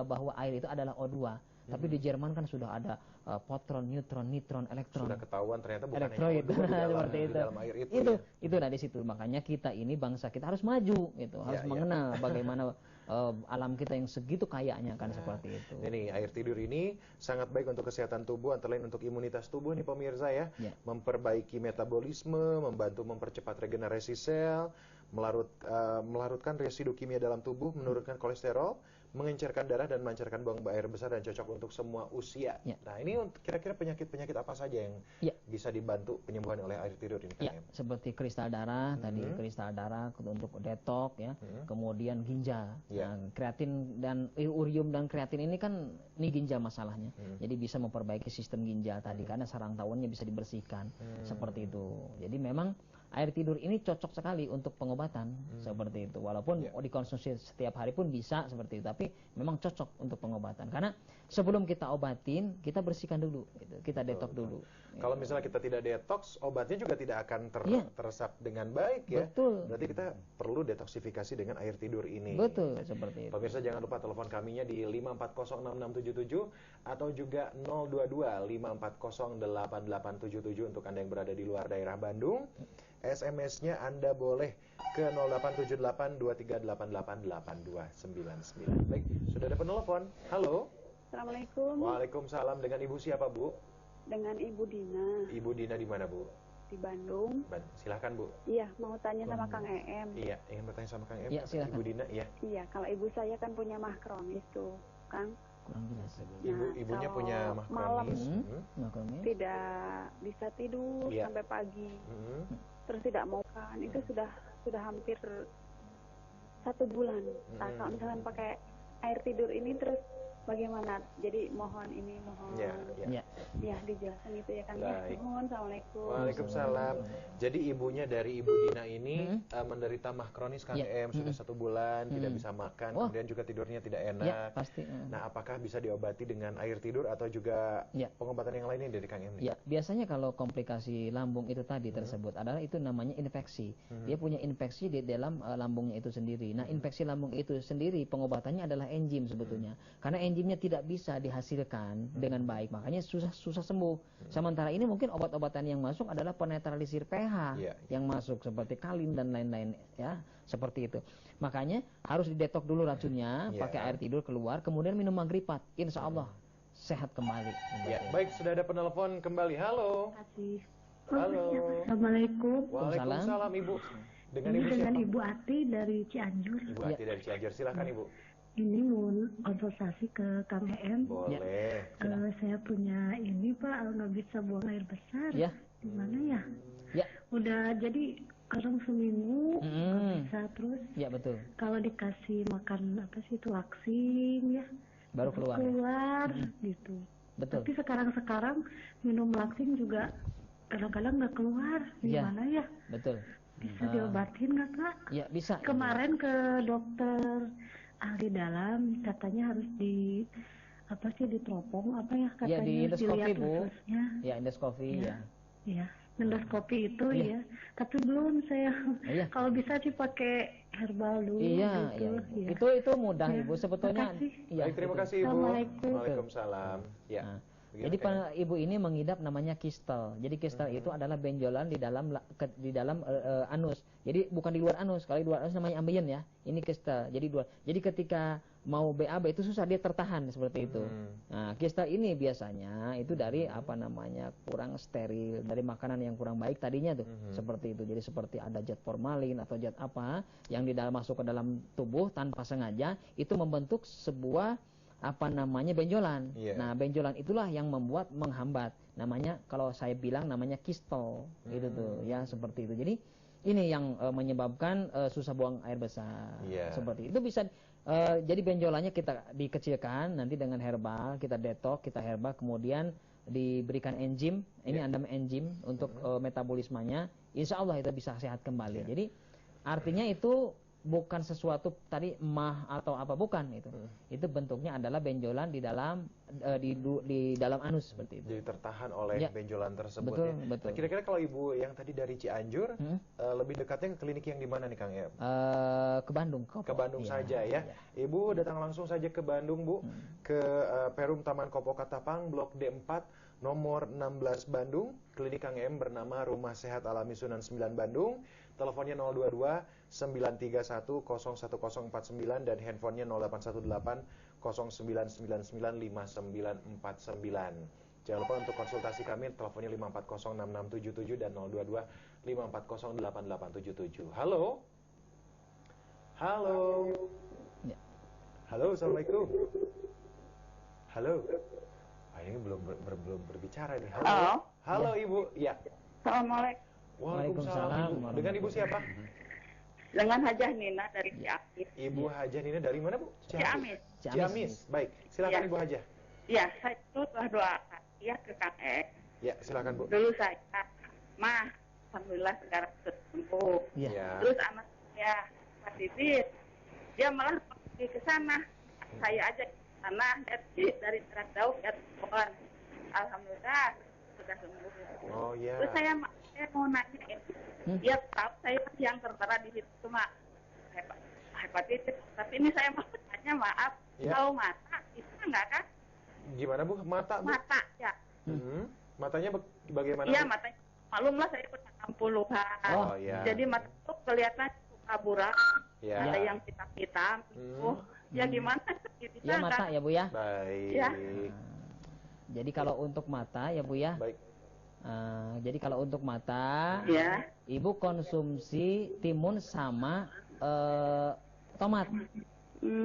S2: bahwa air itu adalah O2. Tapi di Jerman kan sudah ada potron, neutron, nitron, elektron.
S1: Sudah ketahuan ternyata bukan
S2: elektroid, seperti itu.
S1: Dalam air
S2: itu nah di situ. Makanya kita ini bangsa kita harus maju gitu, harus mengenal bagaimana alam kita yang segitu kayanya kan seperti itu.
S1: Ini air tidur ini sangat baik untuk kesehatan tubuh, antara lain untuk imunitas tubuh nih pemirsa ya. Memperbaiki metabolisme, membantu mempercepat regenerasi sel, melarutkan residu kimia dalam tubuh, menurunkan kolesterol, mengencerkan darah dan melancarkan buang air besar, dan cocok untuk semua usia. Nah, ini kira-kira penyakit-penyakit apa saja yang bisa dibantu penyembuhan oleh air tidur ini?
S2: Seperti kristal darah tadi, kristal darah untuk detox ya, kemudian ginjal. Nah, kreatin dan urium dan kreatin ini kan ini ginjal masalahnya. Jadi bisa memperbaiki sistem ginjal tadi, karena sarang tawonnya bisa dibersihkan. Seperti itu. Jadi memang air tidur ini cocok sekali untuk pengobatan seperti itu. Walaupun dikonsumsi setiap hari pun bisa seperti itu, tapi memang cocok untuk pengobatan. Karena sebelum kita obatin, kita bersihkan dulu, gitu. Kita detox dulu.
S1: Kalau misalnya kita tidak detox, obatnya juga tidak akan teresap dengan baik ya. Berarti kita perlu detoksifikasi dengan air tidur ini.
S2: Betul, seperti itu.
S1: Pemirsa jangan lupa telepon kaminya di 5406677 atau juga 02254088877 untuk Anda yang berada di luar daerah Bandung. SMS-nya Anda boleh ke 087823888299. Baik, sudah ada penelpon. Halo.
S12: Assalamualaikum.
S1: Waalaikumsalam. Dengan Ibu siapa, Bu?
S12: Dengan Ibu Dina.
S1: Ibu Dina di mana, Bu?
S12: Di Bandung.
S1: Silahkan, Bu.
S12: Iya, mau tanya sama Kang Em.
S1: Iya, ingin bertanya sama Kang Em.
S2: Iya, silakan.
S1: Ibu Dina, iya.
S12: Iya, kalau ibu saya kan punya mah kronis tuh, Kang.
S2: Kurang jelas.
S1: Ibunya punya mah kronis.
S12: Tidak bisa tidur sampai pagi. Terus tidak mau makan, itu sudah hampir 1 bulan. Nah, kalau misalkan pakai air tidur ini terus bagaimana? Jadi mohon dijelaskan itu ya kan. Mohon. Assalamualaikum.
S1: Waalaikumsalam. Jadi ibunya dari Ibu Dina ini menderita mah kronis Kang Em, sudah 1 bulan tidak bisa makan, kemudian juga tidurnya tidak enak.
S2: Pasti.
S1: Nah, apakah bisa diobati dengan air tidur atau juga pengobatan yang lainnya dari Kang Em?
S2: Ya, biasanya kalau komplikasi lambung itu tadi tersebut adalah itu namanya infeksi. Dia punya infeksi di dalam lambungnya itu sendiri. Nah, infeksi lambung itu sendiri pengobatannya adalah enzim sebetulnya. Karena enzimnya tidak bisa dihasilkan dengan baik, makanya susah sembuh. Sementara ini mungkin obat-obatan yang masuk adalah penetralisir pH yang masuk seperti kalin dan lain-lain ya, seperti itu. Makanya harus didetok dulu racunnya, pakai air tidur keluar, kemudian minum magrifat. Insya Allah sehat kembali.
S1: Baik, sudah ada penelpon kembali. Halo. Halo.
S12: Assalamualaikum.
S1: Waalaikumsalam, Ibu.
S12: Dengan Ibu Ati dari Cianjur.
S1: Ibu Ati dari Cianjur, silakan Ibu.
S12: Ini mau konsultasi ke Kang Em.
S1: Boleh.
S12: Saya punya ini Pak, nggak bisa buang air besar. Gimana ya? Udah jadi kadang seminggu nggak bisa terus.
S2: Ya betul.
S12: Kalau dikasih makan apa sih itu laksing ya,
S2: baru keluar
S12: gitu.
S2: Betul.
S12: Tapi sekarang minum laksing juga kadang-kadang nggak keluar. Gimana ya?
S2: Betul.
S12: Bisa diobatin nggak Kak?
S2: Ya bisa.
S12: Kemarin ke dokter
S13: ahli dalam katanya harus di apa sih diteropong apa ya katanya
S2: ya di endoskopi Bu
S13: ususnya.
S2: Ya endoskopi ya
S13: ya endoskopi itu ya tapi belum saya kalau bisa sih pakai herbal dulu gitu.
S2: Itu mudah Ibu sebetulnya
S1: ya. Baik, terima kasih Ibu. Waalaikumsalam ya.
S2: Jadi ibu ini mengidap namanya kistel. Jadi kistel itu adalah benjolan di dalam anus. Jadi bukan di luar anus. Kalau di luar anus namanya ambien ya. Ini kistel. Jadi ketika mau BAB itu susah dia tertahan seperti itu. Nah, kistel ini biasanya itu dari kurang steril, dari makanan yang kurang baik tadinya tuh. Seperti itu. Jadi seperti ada zat formalin atau zat apa yang masuk ke dalam tubuh tanpa sengaja itu membentuk sebuah benjolan. Nah, benjolan itulah yang menghambat. Namanya kalau saya bilang namanya kistel. Itu tuh ya seperti itu. Jadi ini yang menyebabkan susah buang air besar. Seperti itu bisa jadi benjolannya kita dikecilkan nanti dengan herbal, kita detox, kita herbal kemudian diberikan enzim. Ini ada enzim untuk metabolismenya. Insya Allah itu bisa sehat kembali. Jadi artinya itu bukan sesuatu tadi emah atau apa bukan itu. Itu bentuknya adalah benjolan di dalam di dalam anus seperti itu.
S1: Jadi tertahan oleh benjolan tersebut.
S2: Betul.
S1: Nah, kira-kira kalau Ibu yang tadi dari Cianjur lebih dekatnya ke klinik yang di mana nih Kang Em?
S2: Ke Bandung.
S1: Ke Bandung saja ya. Ibu datang langsung saja ke Bandung Bu, ke Perum Taman Kopo Katapang Blok D4 nomor 16 Bandung. Klinik Kang Em bernama Rumah Sehat Alami Sunan 9 Bandung. Teleponnya 022 931 01049 dan handphonenya 0818 0999 5949. Jangan lupa untuk konsultasi kami, teleponnya 5406677 dan 022 5408877. Halo. Halo. Halo, Assalamualaikum. Halo. Ini belum berbicara nih. Halo. Halo Ibu. Ya.
S12: Assalamualaikum.
S1: Waalaikumsalam. Dengan Ibu siapa?
S12: Dengan Hajah Nina dari Ciamis.
S1: Ibu Hajah Nina dari mana Bu?
S12: Ciamis.
S1: Baik, silakan Ibu Hajah.
S12: Ya, saya itu telah doakan ya ke Kang Ek.
S1: Ya, silakan Bu.
S12: Dulu saya alhamdulillah sekarang sudah sembuh. Terus anak saya hepatitis, dia malah pergi ke sana. Saya aja ke sana dari jarak jauh ya telepon. Alhamdulillah sudah sembuh.
S1: Oh iya.
S12: Terus saya mau nanya, dia tahu saya yang tertera di situ cuma hepatitis, tapi ini saya mau tanya maaf, kalau mata bisa nggak kan?
S1: Gimana Bu? Mata Bu?
S12: Mata ya.
S1: Matanya bagaimana?
S12: Iya matanya, maklum lah saya pernah 60-an.
S1: Oh iya.
S12: Jadi mata itu kelihatan suka buram, ada yang hitam-hitam. Ya gimana?
S2: Ya mata ya Bu ya.
S1: Baik.
S12: Ya.
S2: Jadi kalau untuk mata ya Bu ya.
S1: Baik.
S2: Jadi kalau untuk mata, Ibu konsumsi timun sama tomat.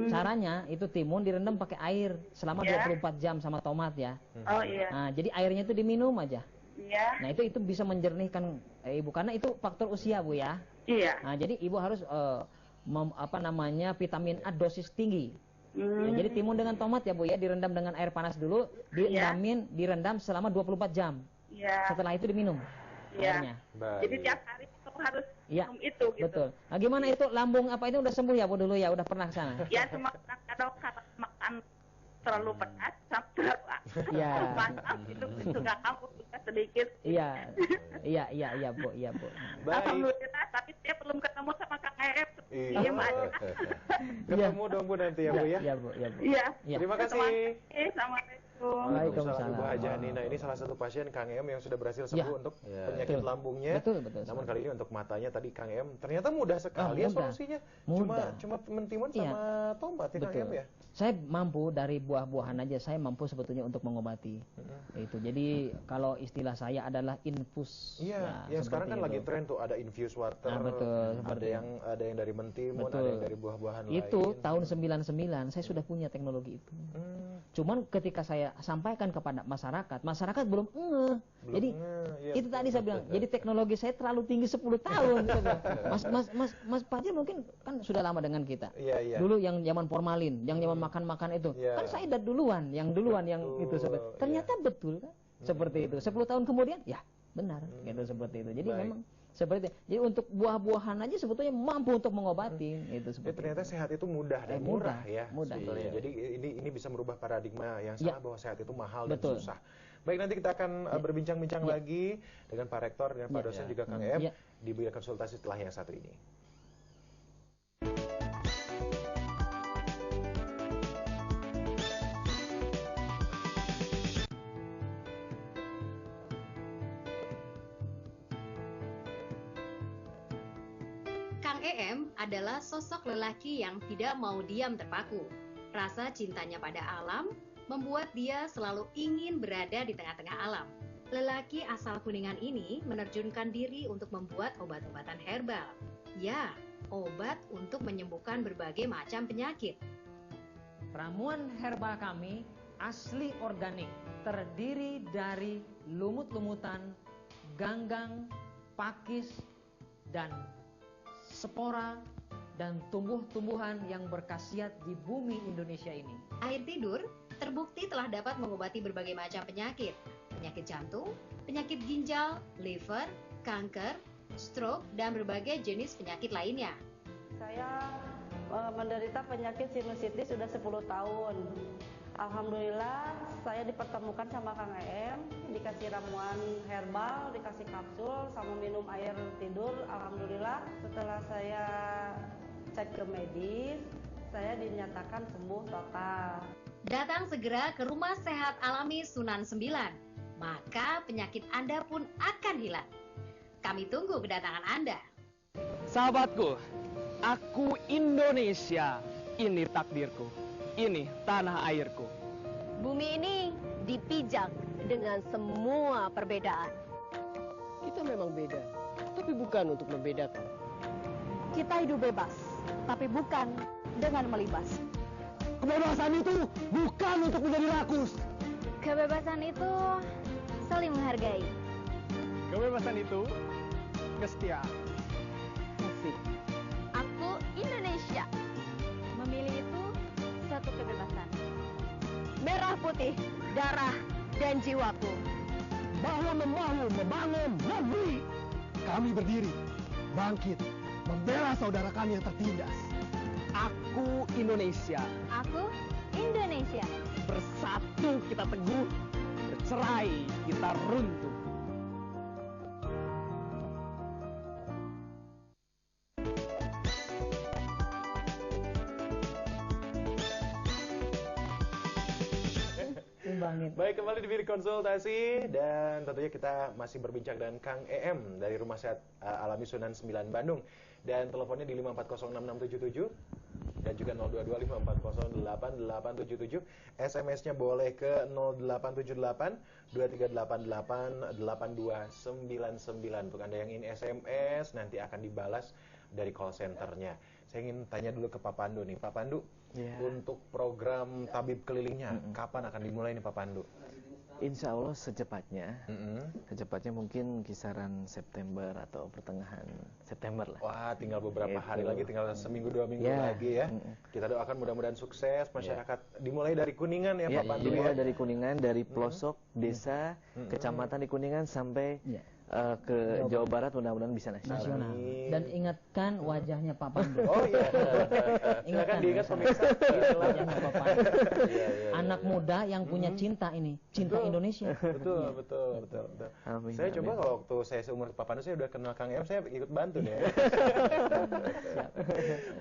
S2: Caranya itu timun direndam pakai air selama 24 jam sama tomat ya.
S12: Oh iya.
S2: Nah, jadi airnya itu diminum aja.
S12: Iya.
S2: Nah, itu bisa menjernihkan Ibu karena itu faktor usia Bu ya.
S12: Iya.
S2: Nah, jadi Ibu harus vitamin A dosis tinggi. Nah, jadi timun dengan tomat ya Bu ya direndam dengan air panas dulu, direndam selama 24 jam. Setelah itu diminum airnya.
S12: Jadi tiap hari itu harus minum itu gitu.
S2: Betul. Nah, gimana itu lambung apa itu udah sembuh ya Bu dulu ya, udah pernah ke sana?
S12: Ya cuma kadang kalau makan terlalu pedas sampai itu nggak kambuh juga sedikit.
S2: Iya Bu.
S12: Alhamdulillah, tapi dia belum ketemu sama Kang Erep. Iya
S1: Ketemu dong Bu nanti ya Bu ya.
S2: Iya Bu.
S12: Iya.
S1: Terima kasih.
S12: Assalamualaikum.
S1: Waalaikumsalam. Ibu Hajah Nina ini salah satu pasien Kang Em yang sudah berhasil sembuh untuk penyakit lambungnya.
S2: Betul.
S1: Namun kali ini untuk matanya tadi Kang Em ternyata mudah sekali ya solusinya. Cuma mentimun sama tomat ya Kang Em ya.
S2: Saya mampu dari buah-buahan aja saya mampu sebetulnya untuk mengobati. Itu. Jadi kalau istilah saya adalah infus.
S1: Iya, yang sekarang kan lagi tren tuh ada infused water.
S2: Betul.
S1: Ada yang dari mentimun, ada yang dari buah-buahan lain.
S2: Itu tahun 99 saya sudah punya teknologi itu. Cuman ketika saya sampaikan kepada masyarakat belum Jadi itu tadi saya bilang, jadi teknologi saya terlalu tinggi 10 tahun. Mas Fajri mungkin kan sudah lama dengan kita. Dulu yang zaman formalin, yang zaman makan-makan itu. Kan saya udah duluan yang itu ternyata betul kan? Seperti itu. 10 tahun kemudian ya benar gitu seperti itu. Jadi memang Seperti itu. Jadi untuk buah-buahan aja sebetulnya mampu untuk mengobati itu
S1: seperti. Ternyata sehat itu mudah dan murah ya.
S2: Mudah.
S1: Sebetulnya. Jadi ini bisa merubah paradigma yang salah bahwa sehat itu mahal dan susah. Baik, nanti kita akan berbincang-bincang lagi dengan Pak Rektor dan Pak dosen juga Kang Em di bidang konsultasi setelah yang satu ini.
S5: Kang Em adalah sosok lelaki yang tidak mau diam terpaku. Rasa cintanya pada alam membuat dia selalu ingin berada di tengah-tengah alam. Lelaki asal Kuningan ini menerjunkan diri untuk membuat obat-obatan herbal. Ya, obat untuk menyembuhkan berbagai macam penyakit.
S6: Ramuan herbal kami asli organik, terdiri dari lumut-lumutan, ganggang, pakis, dan spora dan tumbuh-tumbuhan yang berkhasiat di bumi Indonesia ini.
S5: Air tidur terbukti telah dapat mengobati berbagai macam penyakit. Penyakit jantung, penyakit ginjal, liver, kanker, stroke, dan berbagai jenis penyakit lainnya.
S8: Saya menderita penyakit sinusitis sudah 10 tahun. Alhamdulillah saya dipertemukan sama Kang Em, dikasih ramuan herbal, dikasih kapsul, sama minum air tidur. Alhamdulillah setelah saya cek ke medis, saya dinyatakan sembuh total.
S5: Datang segera ke Rumah Sehat Alami Sunan 9, maka penyakit Anda pun akan hilang. Kami tunggu kedatangan Anda.
S14: Sahabatku, aku Indonesia, ini takdirku, ini tanah airku.
S15: Bumi ini dipijak dengan semua perbedaan.
S16: Kita memang beda, tapi bukan untuk membedakan.
S15: Kita hidup bebas, tapi bukan dengan melibas.
S16: Kebebasan itu bukan untuk menjadi rakus.
S17: Kebebasan itu saling menghargai.
S14: Kebebasan itu kesetiaan.
S15: Asik.
S17: Aku Indonesia. Memilih itu satu kebebasan.
S15: Merah putih, darah dan jiwaku.
S16: Bahu-membahu membangun negeri. Kami berdiri, bangkit, membela saudara kami yang tertindas. Aku Indonesia.
S17: Aku Indonesia.
S16: Bersatu kita teguh, bercerai kita runtuh.
S1: Baik, kembali di bilik konsultasi dan tentunya kita masih berbincang dengan Kang Em dari Rumah Sehat Alami Sunan 9 Bandung, dan teleponnya di 5406677 dan juga 02254088877. SMS-nya boleh ke 0878 2388 8299. Untuk Anda yang ingin SMS nanti akan dibalas dari call centernya. Saya ingin tanya dulu ke Pak Pandu nih. Pak Pandu, untuk program tabib kelilingnya kapan akan dimulai nih Pak Pandu?
S11: Insya Allah secepatnya. Secepatnya mungkin kisaran September atau pertengahan September lah.
S1: Wah, tinggal beberapa hari lagi, tinggal seminggu 2 minggu lagi ya. Kita doakan mudah-mudahan sukses masyarakat. Dimulai dari Kuningan ya Pak Pandu.
S11: Dimulai dari Kuningan, dari pelosok desa, kecamatan di Kuningan sampai ke Jawa Barat, mudah-mudahan bisa nasional.
S2: Dan ingatkan wajahnya Pak Pandu.
S1: Oh iya. Ingatkan diingat pemirsa
S2: wajahnya Pak Pandu. Anak muda yang punya cinta ini, cinta Indonesia.
S1: Betul. Amin, saya coba kalau waktu saya seumur Pak Pandu, saya udah kenal Kang Em, saya ikut bantu nih.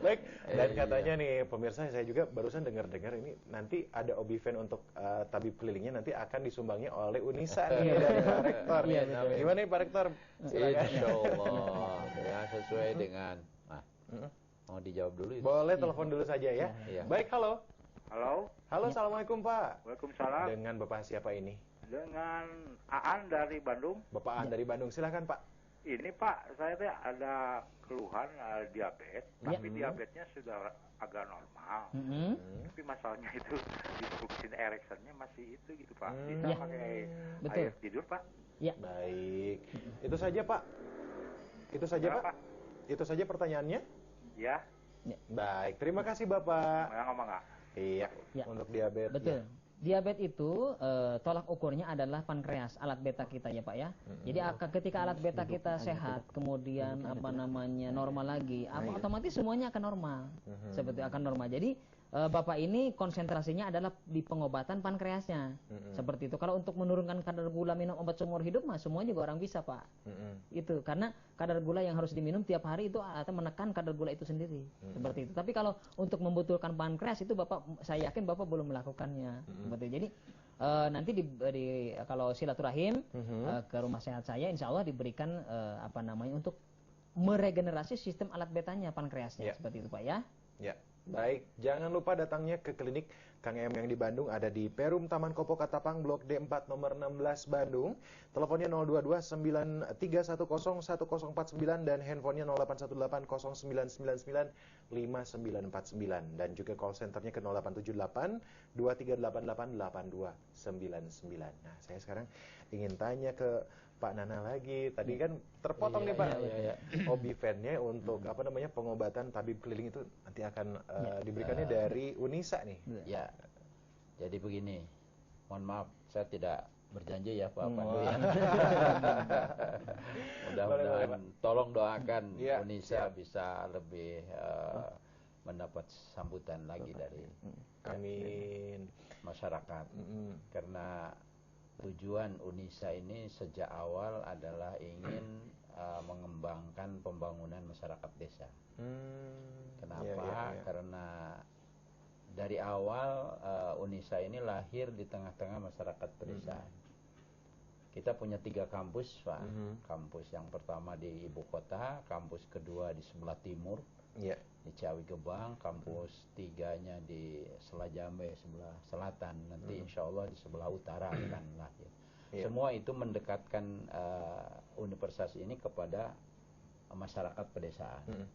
S1: Baik, dan katanya nih pemirsa, saya juga barusan dengar-dengar ini nanti ada Obiven untuk tabib kelilingnya nanti akan disumbangnya oleh Unisa nih dari Pak Rektor. Gimana nih Pak Rektor?
S3: Insya Allah ya, sesuai dengan mau dijawab dulu.
S1: Boleh telepon dulu saja ya. Baik, halo.
S18: Halo,
S1: assalamualaikum Pak.
S18: Waalaikumsalam.
S1: Dengan Bapak siapa ini?
S18: Dengan Aan dari Bandung.
S1: Bapak Aan dari Bandung, silakan Pak.
S18: Ini Pak, saya tuh ada keluhan diabetes, tapi diabetesnya sudah agak normal. Tapi masalahnya itu disrupsi ereksinya masih itu gitu Pak. Bisa pakai air tidur Pak?
S2: Ya.
S1: Baik. Itu saja Pak. Itu saja Pak. Itu saja pertanyaannya?
S18: Ya.
S1: Baik, terima kasih Bapak.
S18: Ngomong nggak?
S1: Iya. Untuk diabetes.
S2: Betul. Diabetes itu tolak ukurnya adalah pankreas, alat beta kita ya Pak ya. Jadi ketika alat beta kita sehat, kemudian normal lagi, otomatis semuanya akan normal. Seperti akan normal. Jadi Bapak ini konsentrasinya adalah di pengobatan pankreasnya. Seperti itu. Kalau untuk menurunkan kadar gula minum obat seumur hidup mah semuanya juga orang bisa Pak. Itu karena kadar gula yang harus diminum tiap hari itu atau menekan kadar gula itu sendiri. Seperti itu. Tapi kalau untuk membetulkan pankreas itu saya yakin Bapak belum melakukannya. Seperti itu. Jadi nanti kalau silaturahim ke rumah sehat saya, insya Allah diberikan untuk meregenerasi sistem alat betanya pankreasnya. Seperti itu Pak ya.
S1: Ya. Baik, jangan lupa datangnya ke klinik Kang Em yang di Bandung, ada di Perum Taman Kopo Katapang, Blok D4 nomor 16 Bandung. Teleponnya 022-9310-1049 dan handphonenya 0818-0999-5949 dan juga call centernya ke 0878-2388-8299. Nah, saya sekarang ingin tanya ke Pak Nana lagi. Tadi kan terpotong nih Pak. Hobi fan-nya untuk pengobatan tabib keliling itu nanti akan diberikannya dari Unisa nih.
S3: Ya. Jadi begini. Mohon maaf saya tidak berjanji ya Pak Pandu ya. Mudah-mudahan tolong doakan Unisa bisa lebih mendapat sambutan lagi dari masyarakat. Karena tujuan Unisa ini sejak awal adalah ingin mengembangkan pembangunan masyarakat desa. Kenapa? Karena dari awal Unisa ini lahir di tengah-tengah masyarakat pedesaan. Kita punya 3 kampus, Pak. Kampus yang pertama di ibu kota, kampus kedua di sebelah timur, di Ciawi Gebang, kampus 3-nya di Selajambe sebelah selatan, nanti insya Allah di sebelah utara akan lahir. Semua itu mendekatkan universitas ini kepada masyarakat pedesaan.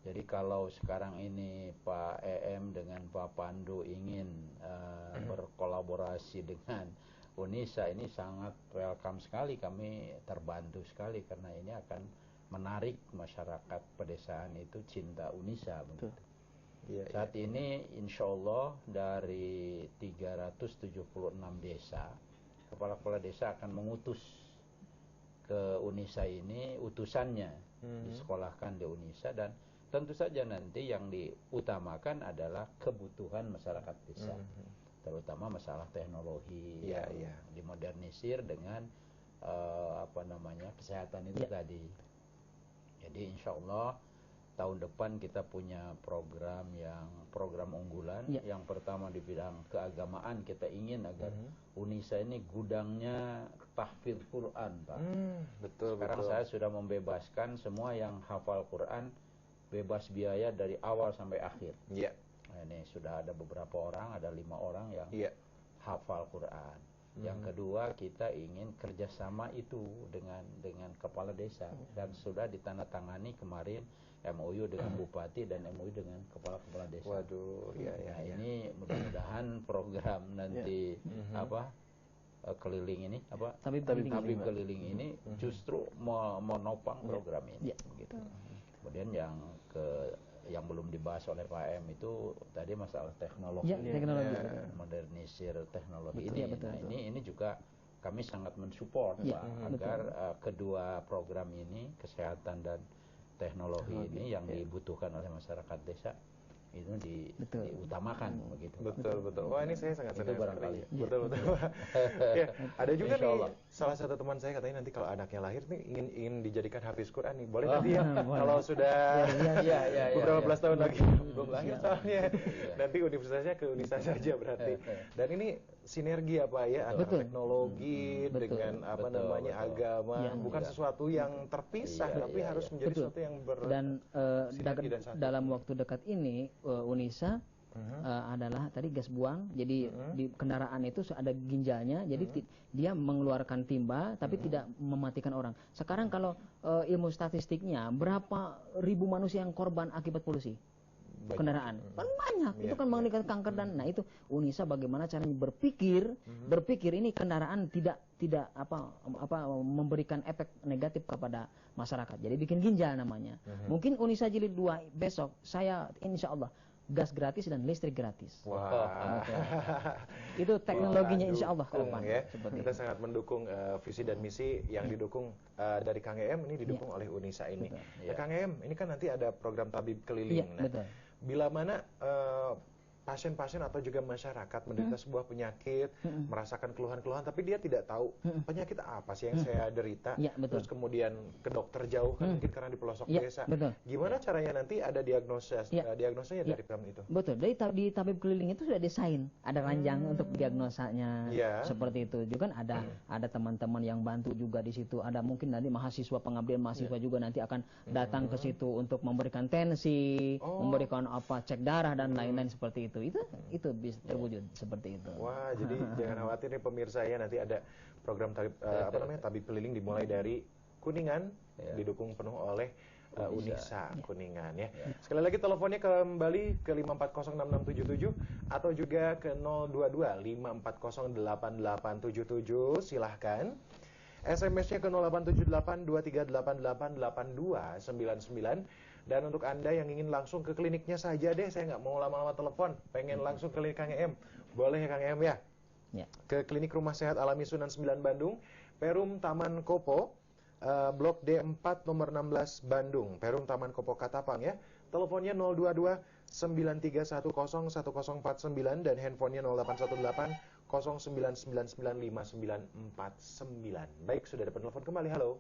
S3: Jadi kalau sekarang ini Pak EM dengan Pak Pandu ingin berkolaborasi dengan Unisa, ini sangat welcome sekali, kami terbantu sekali karena ini akan menarik masyarakat pedesaan itu cinta Unisa. Saat ini insya Allah dari 376 desa, kepala-kepala desa akan mengutus ke Unisa ini utusannya, disekolahkan di Unisa, dan tentu saja nanti yang diutamakan adalah kebutuhan masyarakat desa, terutama masalah teknologi yang dimodernisir dengan kesehatan itu tadi. Jadi insya Allah tahun depan kita punya program unggulan. Yang pertama di bidang keagamaan, kita ingin agar Unisa ini gudangnya tahfidz Quran, Pak. Sekarang saya sudah membebaskan semua yang hafal Quran bebas biaya dari awal sampai akhir. Nah, ini sudah ada beberapa orang, ada 5 orang yang hafal Quran. Yang kedua, kita ingin kerjasama itu dengan kepala desa, dan sudah ditandatangani kemarin MOU dengan bupati dan MOU dengan kepala desa. Ini mudah-mudahan program nanti keliling ini tabib keliling ini justru menopang program ini. Gitu. Kemudian yang belum dibahas oleh Pak M itu tadi masalah teknologi, modernisir teknologi ini. Nah, ini juga kami sangat mensupport Pak, agar kedua program ini, kesehatan dan teknologi ini yang dibutuhkan oleh masyarakat desa itu diutamakan begitu.
S1: Betul. Wah, ini saya sangat senang barangkali. Betul. Ya, ada juga nih salah satu teman saya katanya nanti kalau anaknya lahir nih ingin dijadikan hafiz Quran nih. Boleh nanti ya kalau sudah beberapa belas tahun lagi belum lahir soalnya. Nanti universitasnya ke Unisa saja berarti. Dan ini sinergi antara teknologi dengan agama, bukan sesuatu yang terpisah, tapi harus menjadi sesuatu yang
S2: dan dalam waktu dekat ini Unisa adalah tadi gas buang. Jadi di kendaraan itu ada ginjalnya, jadi dia mengeluarkan timba tapi tidak mematikan orang. Sekarang kalau ilmu statistiknya, berapa ribu manusia yang korban akibat polusi kendaraan? Kan banyak. Itu kan mengakibatkan kanker. Dan nah itu Unisa bagaimana caranya berpikir ini kendaraan tidak memberikan efek negatif kepada masyarakat. Jadi bikin ginjal namanya. Mungkin Unisa jilid 2 besok saya insya Allah gas gratis dan listrik gratis.
S1: Wah.
S2: Itu teknologinya insya Allah ke depan.
S1: Ya. Kita sangat mendukung visi dan misi yang didukung dari Kang EM, ini didukung oleh Unisa ini. Kang EM, ini kan nanti ada program tabib keliling. Nah, bila mana pasien-pasien atau juga masyarakat menderita sebuah penyakit, merasakan keluhan-keluhan, tapi dia tidak tahu penyakit apa sih yang saya derita, terus kemudian ke dokter jauh, kan mungkin karena di pelosok desa. Gimana caranya nanti ada diagnosanya dari program itu?
S2: Betul, di tabib keliling itu sudah desain, ada ranjang untuk diagnosanya, seperti itu. Juga kan ada teman-teman yang bantu juga di situ, ada mungkin nanti mahasiswa, pengabdian mahasiswa juga nanti akan datang ke situ untuk memberikan tensi, memberikan cek darah dan lain-lain seperti itu. Itu bisa terwujud seperti itu.
S1: Wah, jadi jangan khawatir nih pemirsa ya, nanti ada program tabib keliling dimulai dari Kuningan, didukung penuh oleh Unisa Kuningan ya. Sekali lagi teleponnya kembali ke 5406677 atau juga ke 02254088877, silahkan. SMS-nya ke 087823888299. Dan untuk Anda yang ingin langsung ke kliniknya saja deh, saya nggak mau lama-lama telepon, pengen langsung ke klinik Kang EM, boleh ya Kang EM ya? Ke Klinik Rumah Sehat Alami Sunan 9 Bandung, Perum Taman Kopo, Blok D4 nomor 16 Bandung, Perum Taman Kopo Katapang ya. Teleponnya 022 9310 1049 dan handphonenya 0818 0999599949. Baik, sudah ada penelpon kembali. Halo.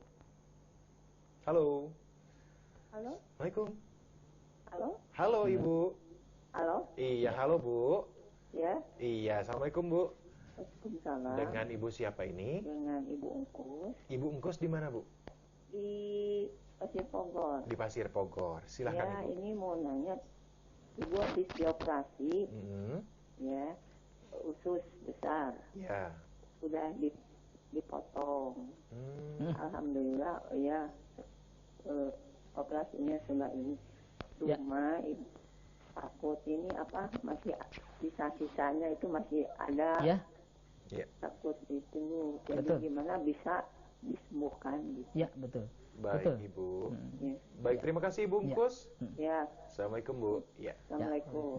S1: Halo.
S19: Halo.
S1: Assalamualaikum.
S19: Halo.
S1: Halo Ibu.
S19: Halo.
S1: Iya, halo Bu.
S19: Ya.
S1: Iya, Assalamualaikum Bu.
S19: Waalaikumsalam.
S1: Dengan Ibu siapa ini?
S19: Dengan Ibu Ungkus.
S1: Ibu Ungkus di mana Bu?
S19: Di Pasir Pogor.
S1: Di Pasir Pogor. Silahkan
S19: ya,
S1: Ibu.
S19: Ini mau nanya, Ibu habis dioperasi, ya, usus besar. Ya. Sudah dipotong. Alhamdulillah, ya. Operasinya sudah ini. Cuma takut ini masih sisa-sisanya itu masih ada. Takut itu. Jadi gimana bisa disembuhkan gitu.
S2: Ya, betul.
S1: Baik Ibu. Baik, terima kasih Ibu Ungkus.
S19: Ya.
S1: Assalamualaikum Bu. Ya.
S19: Assalamualaikum.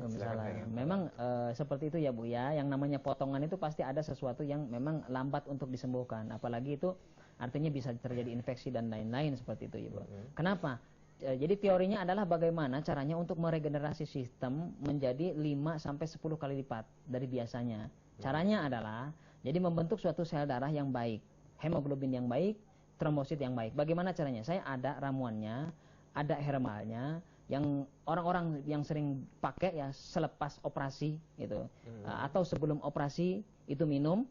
S2: Memang seperti itu ya Bu ya. Yang namanya potongan itu pasti ada sesuatu yang memang lambat untuk disembuhkan. Apalagi itu artinya bisa terjadi infeksi dan lain-lain seperti itu Ibu. Kenapa? Jadi teorinya adalah bagaimana caranya untuk meregenerasi sistem menjadi 5-10 kali lipat dari biasanya. Caranya adalah jadi membentuk suatu sel darah yang baik, hemoglobin yang baik, trombosit yang baik. Bagaimana caranya? Saya ada ramuannya, ada herbalnya, yang orang-orang yang sering pakai ya selepas operasi gitu, atau sebelum operasi itu minum,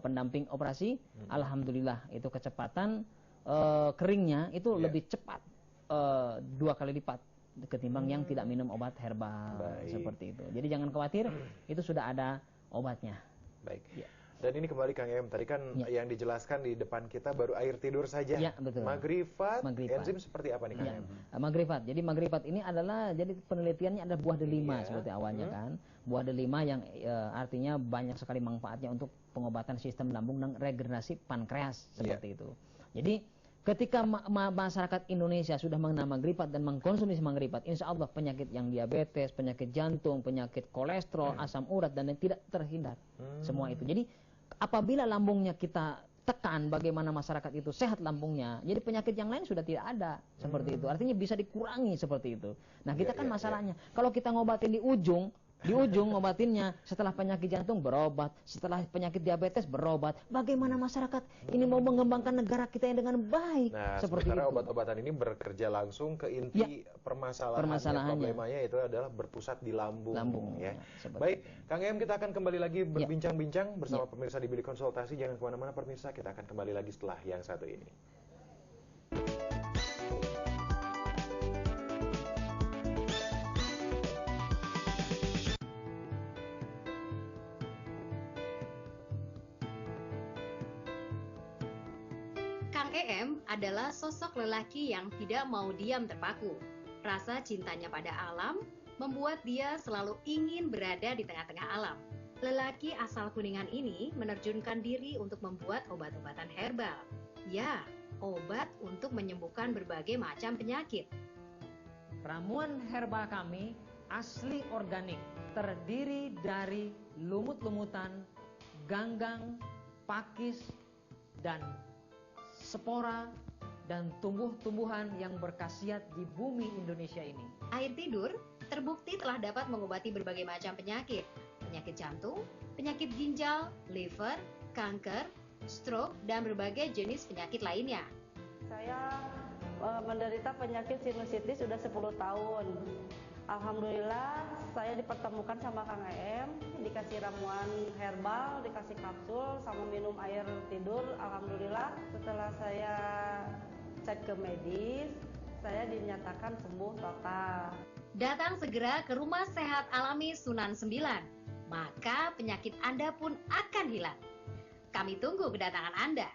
S2: pendamping operasi. Alhamdulillah itu kecepatan keringnya itu lebih cepat 2 kali lipat ketimbang yang tidak minum obat herbal. Seperti itu. Jadi jangan khawatir, itu sudah ada obatnya.
S1: Baik. Dan ini kembali Kang EM, tadi kan yang dijelaskan di depan kita baru air tidur saja.
S2: Ya, betul.
S1: Magrifat, enzim seperti apa nih Kang EM?
S2: Magrifat. Jadi magrifat ini adalah, jadi penelitiannya ada buah delima seperti awalnya kan. Buah delima yang artinya banyak sekali manfaatnya untuk pengobatan sistem lambung dan regenerasi pankreas seperti itu. Jadi ketika masyarakat Indonesia sudah mengenal magrifat dan mengkonsumsi magrifat, insya Allah penyakit yang diabetes, penyakit jantung, penyakit kolesterol, asam urat dan lain tidak terhindar. Semua itu. Jadi apabila lambungnya kita tekan, bagaimana masyarakat itu sehat lambungnya, jadi penyakit yang lain sudah tidak ada seperti itu. Artinya bisa dikurangi seperti itu. Nah kita kan masalahnya, kalau kita ngobatin di ujung ngobatinnya, setelah penyakit jantung berobat, setelah penyakit diabetes berobat. Bagaimana masyarakat ini mau mengembangkan negara kita yang dengan baik?
S1: Nah,
S2: seperti
S1: sementara
S2: itu.
S1: Obat-obatan ini bekerja langsung ke inti permasalahannya. Problemanya itu adalah berpusat di lambung ya. Baik, Kang EM, kita akan kembali lagi berbincang-bincang bersama pemirsa di Bilik Konsultasi. Jangan kemana-mana pemirsa, kita akan kembali lagi setelah yang satu ini.
S5: Kang EM adalah sosok lelaki yang tidak mau diam terpaku. Rasa cintanya pada alam membuat dia selalu ingin berada di tengah-tengah alam. Lelaki asal Kuningan ini menerjunkan diri untuk membuat obat-obatan herbal. Ya, obat untuk menyembuhkan berbagai macam penyakit.
S6: Ramuan herbal kami asli organik, terdiri dari lumut-lumutan, ganggang, pakis, dan spora, dan tumbuh-tumbuhan yang berkhasiat di bumi Indonesia ini.
S5: Air tidur terbukti telah dapat mengobati berbagai macam penyakit. Penyakit jantung, penyakit ginjal, liver, kanker, stroke, dan berbagai jenis penyakit lainnya.
S8: Saya menderita penyakit sinusitis sudah 10 tahun. Alhamdulillah saya dipertemukan sama Kang EM, dikasih ramuan herbal, dikasih kapsul, sama minum air tidur. Alhamdulillah setelah saya cek ke medis, saya dinyatakan sembuh total.
S5: Datang segera ke Rumah Sehat Alami Sunan 9, maka penyakit Anda pun akan hilang. Kami tunggu kedatangan Anda.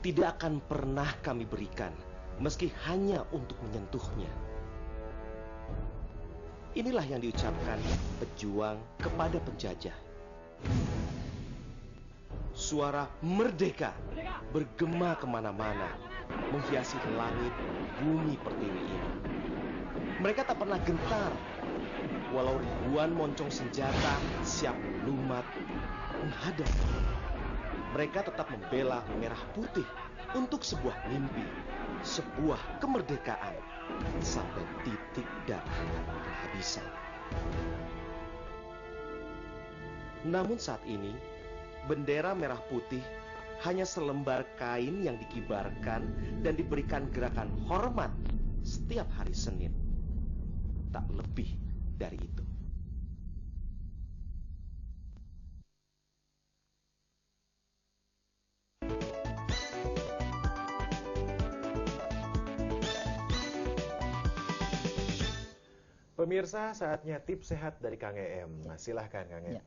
S20: Tidak akan pernah kami berikan, meski hanya untuk menyentuhnya. Inilah yang diucapkan pejuang kepada penjajah. Suara merdeka bergema kemana-mana, menghiasi langit bumi pertiwi ini. Mereka tak pernah gentar, walau ribuan moncong senjata siap melumat menghadap. Mereka tetap membela merah putih untuk sebuah mimpi, sebuah kemerdekaan, sampai titik darah kehabisan. Namun saat ini, bendera merah putih hanya selembar kain yang dikibarkan dan diberikan gerakan hormat setiap hari Senin. Tak lebih dari itu.
S1: Pemirsa, saatnya tips sehat dari Kang EM. Nah, silahkan Kang EM.
S2: Ya.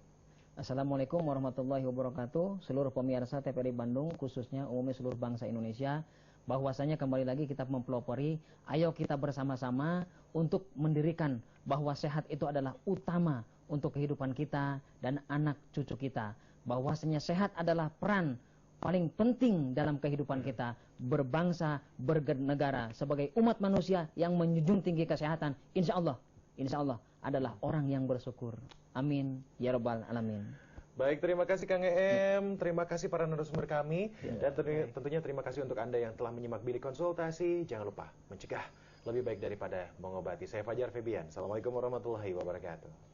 S2: Assalamualaikum warahmatullahi wabarakatuh. Seluruh pemirsa TVRI Bandung, khususnya umumnya seluruh bangsa Indonesia, bahwasanya kembali lagi kita mempelopori, ayo kita bersama-sama untuk mendirikan bahwa sehat itu adalah utama untuk kehidupan kita dan anak cucu kita. Bahwasanya sehat adalah peran paling penting dalam kehidupan kita berbangsa, bernegara, sebagai umat manusia yang menjunjung tinggi kesehatan. Insya Allah adalah orang yang bersyukur. Amin ya rabbal alamin.
S1: Baik, terima kasih Kang EM, terima kasih para narasumber kami, dan tentunya terima kasih untuk Anda yang telah menyimak Bilik Konsultasi. Jangan lupa mencegah lebih baik daripada mengobati. Saya Fajar Febian. Assalamualaikum warahmatullahi wabarakatuh.